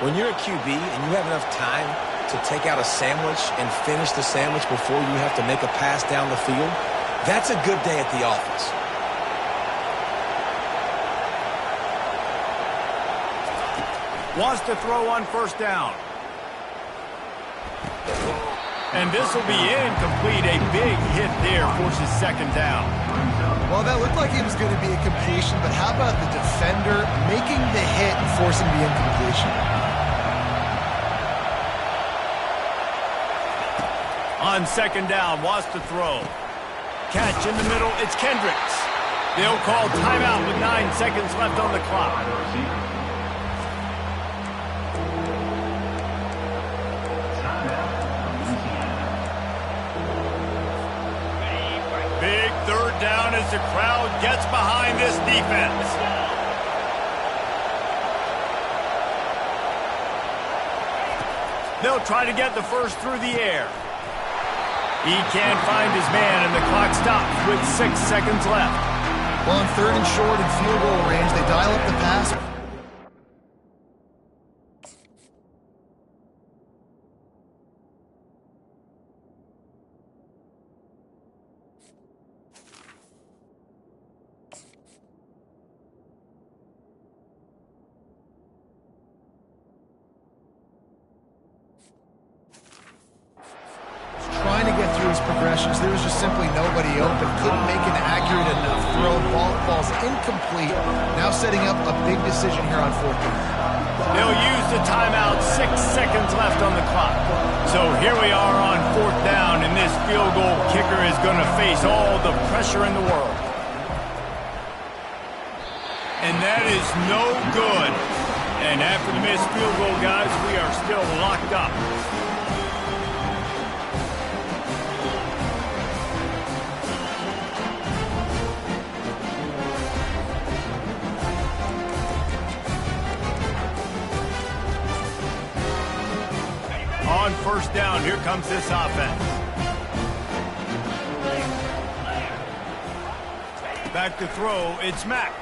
When you're a QB and you have enough time to take out a sandwich and finish the sandwich before you have to make a pass down the field, that's a good day at the office. Wants to throw on first down. And this will be incomplete. A big hit there forces second down. Well, that looked like it was going to be a completion, but how about the defender making the hit and forcing the incompletion? On second down, wants to throw. Catch in the middle, it's Kendricks. They'll call timeout with 9 seconds left on the clock. Big third down as the crowd gets behind this defense. They'll try to get the first through the air. He can't find his man, and the clock stops with 6 seconds left. Well, on 3rd and short and field goal range, they dial up the pass. Trying to get through his progressions. There was just simply nobody open. Couldn't make an accurate enough throw. Ball's incomplete. Now setting up a big decision here on 4th down. They'll use the timeout. 6 seconds left on the clock. So here we are on 4th down, and this field goal kicker is going to face all the pressure in the world. And that is no good. And after the missed field goal, guys, we are still locked up. On first down, here comes this offense. Back to throw, it's Mack.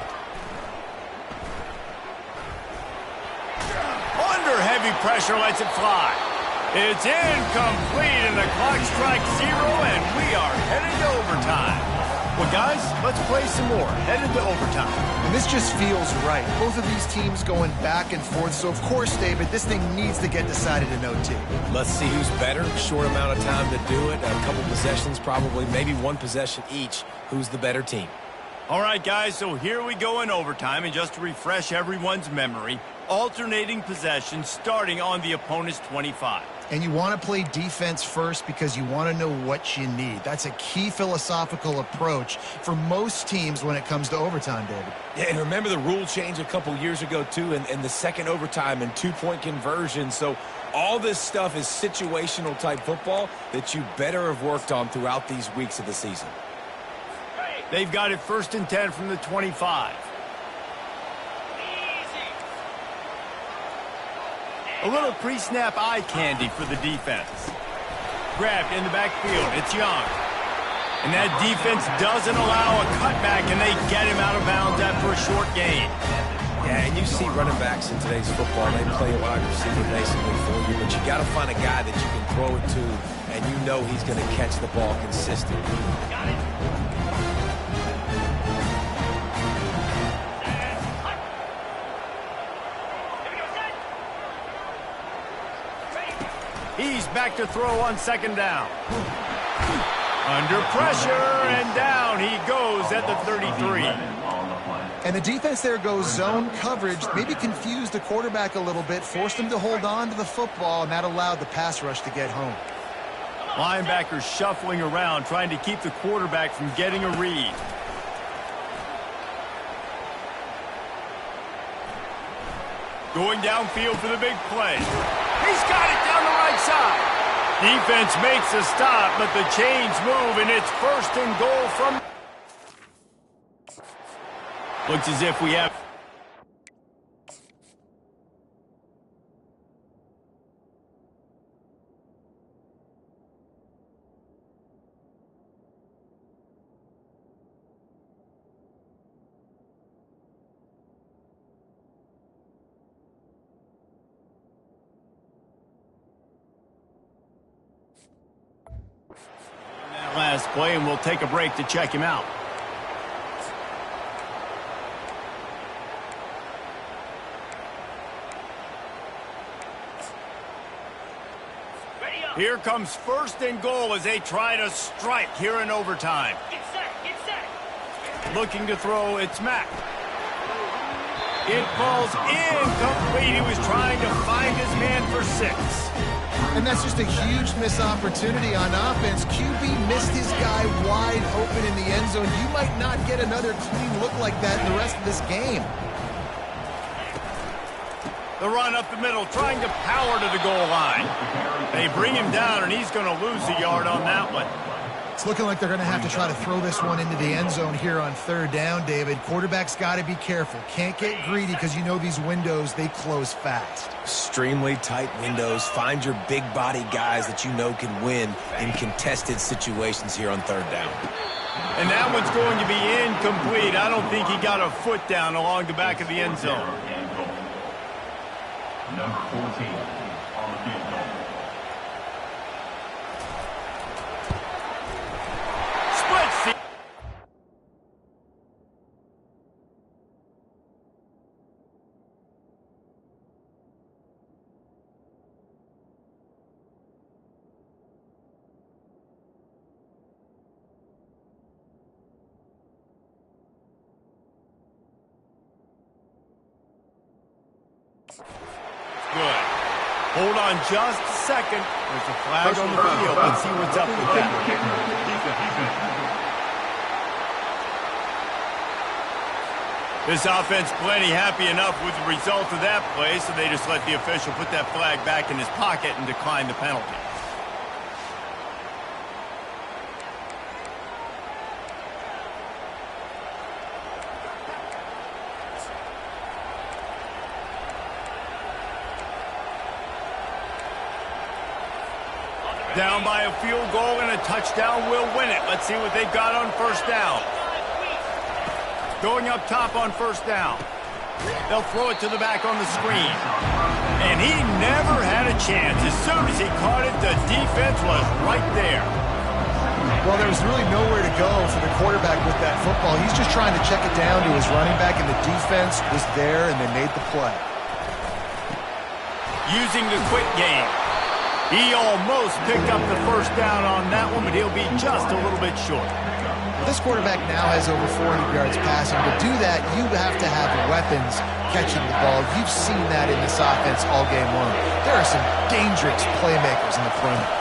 Under heavy pressure, lets it fly. It's incomplete, and the clock strikes 0, and we are headed to overtime. Well, guys, let's play some more. Headed to overtime. And this just feels right. Both of these teams going back and forth. So, of course, David, this thing needs to get decided in OT. Let's see who's better. Short amount of time to do it. A couple possessions, probably, maybe one possession each. Who's the better team? All right, guys, so here we go in overtime. And just to refresh everyone's memory, alternating possessions starting on the opponent's 25. And you want to play defense first because you want to know what you need. That's a key philosophical approach for most teams when it comes to overtime, David. Yeah, and remember the rule change a couple years ago, too, and the second overtime and two-point conversion. So all this stuff is situational-type football that you better have worked on throughout these weeks of the season. They've got it 1st and 10 from the 25. A little pre-snap eye candy for the defense. Grabbed in the backfield. It's Young. And that defense doesn't allow a cutback, and they get him out of bounds after a short gain. Yeah, and you see running backs in today's football, they play a wide receiver basically for you, but you got to find a guy that you can throw it to, and you know he's going to catch the ball consistently. Got it. He's back to throw on 2nd down. Under pressure, and down he goes at the 33. And the defense there goes zone coverage, maybe confused the quarterback a little bit, forced him to hold on to the football, and that allowed the pass rush to get home. Linebackers shuffling around, trying to keep the quarterback from getting a read. Going downfield for the big play. He's got it down the right side. Defense makes a stop, but the chains move, and it's 1st and goal from... Looks as if we have... last play, and we'll take a break to check him out. Here comes 1st and goal as they try to strike here in overtime. Get set. Looking to throw, it's Mack. It falls incomplete. He was trying to find his man for 6. And that's just a huge missed opportunity on offense. QB missed his guy wide open in the end zone. You might not get another clean look like that in the rest of this game. The run up the middle, trying to power to the goal line. They bring him down, and he's going to lose a yard on that one. It's looking like they're going to have to try to throw this one into the end zone here on 3rd down, David. Quarterback's got to be careful. Can't get greedy because you know these windows, they close fast. Extremely tight windows. Find your big body guys that you know can win in contested situations here on 3rd down. And that one's going to be incomplete. I don't think he got a foot down along the back of the end zone. Number 14 on the field goal. Split seat. Good. Hold on just a second. There's a flag on the field. Let's see what's up with that. This offense plenty happy enough with the result of that play, so they just let the official put that flag back in his pocket and decline the penalty. Down by a field goal and a touchdown will win it. Let's see what they've got on 1st down. Going up top on 1st down. They'll throw it to the back on the screen. And he never had a chance. As soon as he caught it, the defense was right there. Well, there was really nowhere to go for the quarterback with that football. He's just trying to check it down to his running back, and the defense was there, and they made the play. Using the quick game. He almost picked up the 1st down on that one, but he'll be just a little bit short. This quarterback now has over 400 yards passing. To do that, you have to have weapons catching the ball. You've seen that in this offense all game long. There are some dangerous playmakers in the perimeter.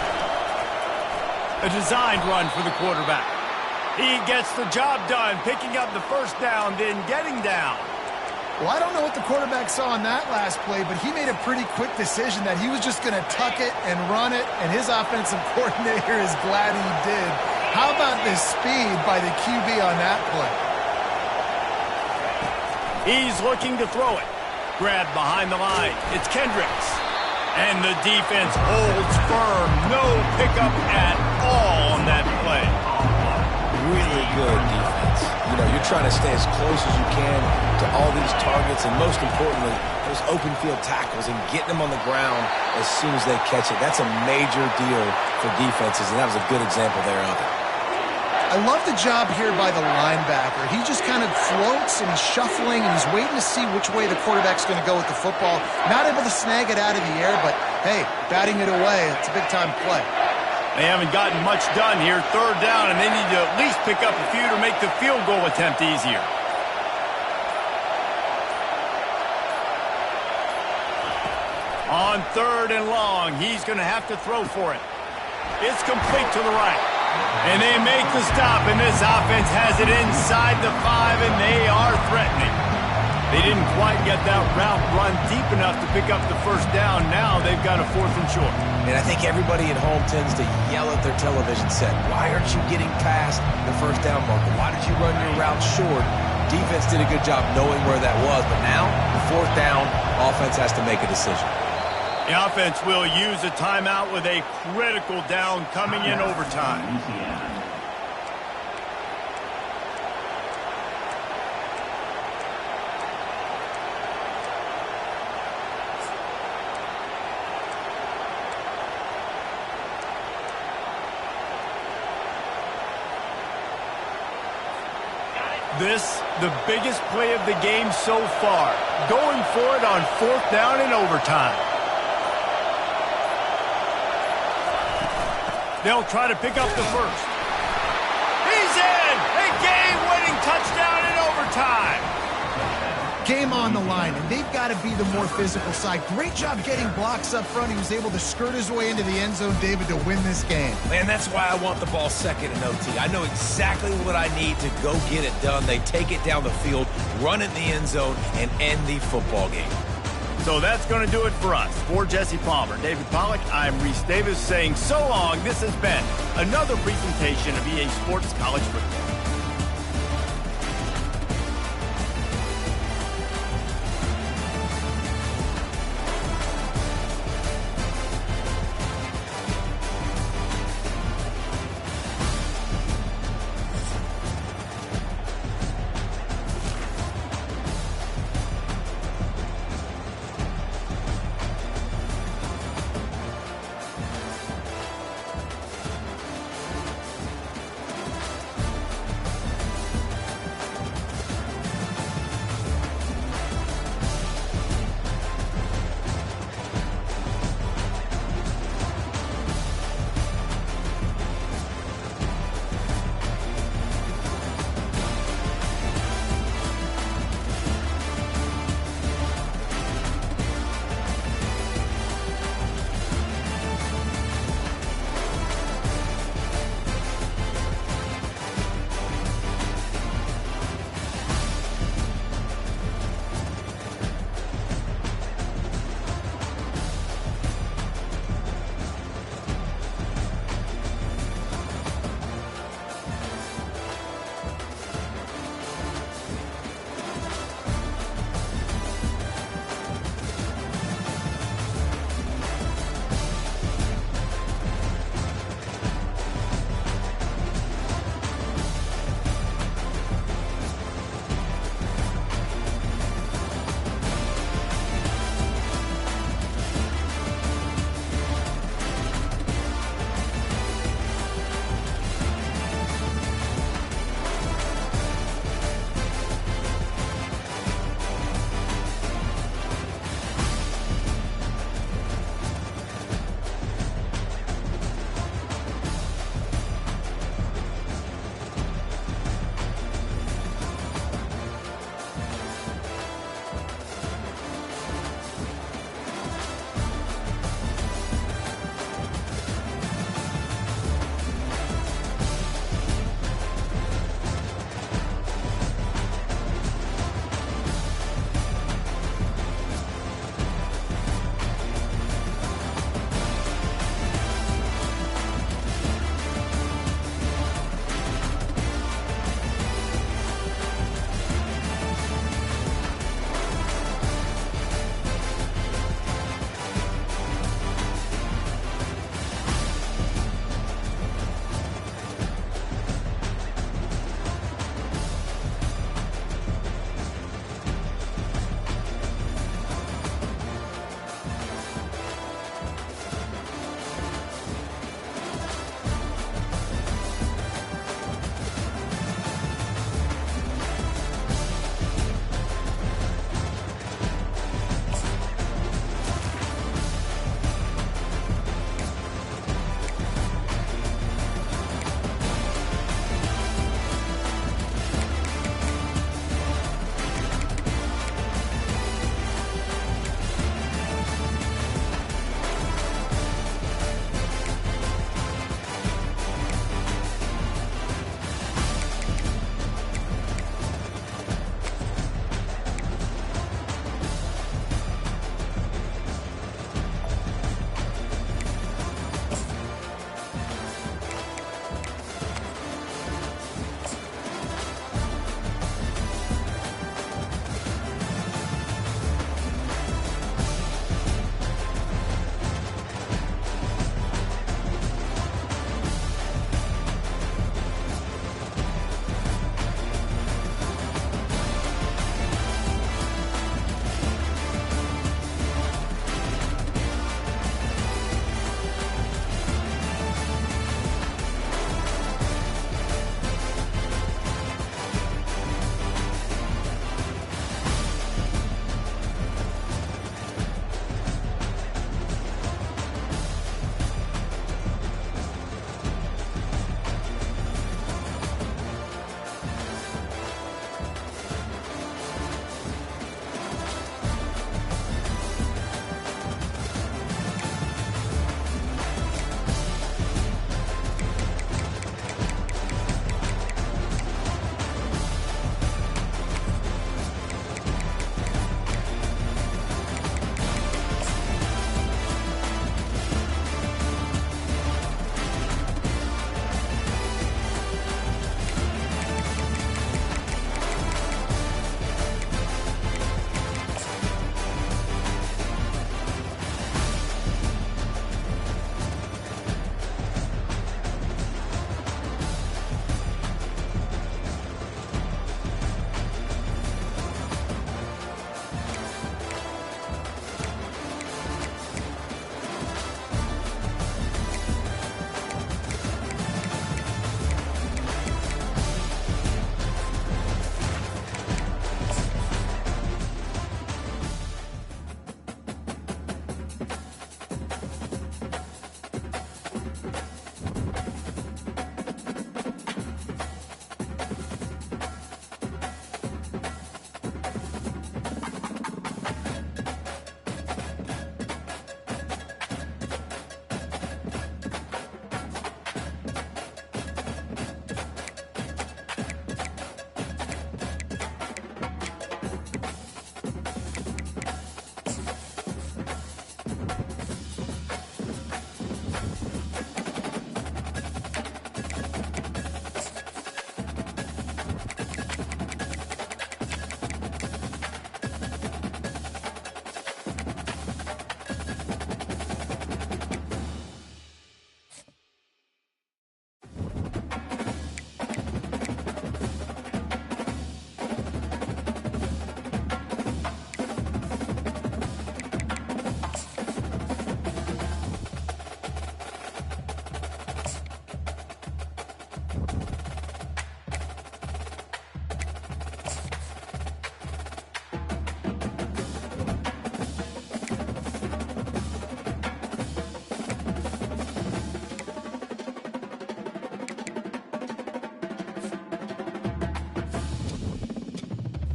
A designed run for the quarterback. He gets the job done, picking up the first down, then getting down. Well, I don't know what the quarterback saw on that last play, but he made a pretty quick decision that he was just going to tuck it and run it, and his offensive coordinator is glad he did. How about this speed by the QB on that play? He's looking to throw it. Grabbed behind the line. It's Kendricks. And the defense holds firm. No pickup at all on that play. Really good defense. You know, you're trying to stay as close as you can to all these targets, and most importantly, those open field tackles and getting them on the ground as soon as they catch it. That's a major deal for defenses, and that was a good example there of it. I love the job here by the linebacker. He just kind of floats and he's shuffling and he's waiting to see which way the quarterback's going to go with the football. Not able to snag it out of the air, but hey, batting it away, it's a big-time play. They haven't gotten much done here. Third down, and they need to at least pick up a few to make the field goal attempt easier. On third and long, he's going to have to throw for it. It's complete to the right. And they make the stop, and this offense has it inside the 5, and they are threatening. They didn't quite get that route run deep enough to pick up the first down. Now they've got a 4th and short. And I think everybody at home tends to yell at their television set, why aren't you getting past the first down marker? Why did you run your route short? Defense did a good job knowing where that was, but now, the 4th down, offense has to make a decision. The offense will use a timeout with a critical down coming in overtime. This, the biggest play of the game so far. Going for it on 4th down in overtime. They'll try to pick up the first. He's in! A game-winning touchdown in overtime. Game on the line, and they've got to be the more physical side. Great job getting blocks up front. He was able to skirt his way into the end zone, David, to win this game. Man, that's why I want the ball second in OT. I know exactly what I need to go get it done. They take it down the field, run it in the end zone, and end the football game. So that's going to do it for us. For Jesse Palmer, David Pollack, I'm Reese Davis saying so long. This has been another presentation of EA Sports College Football.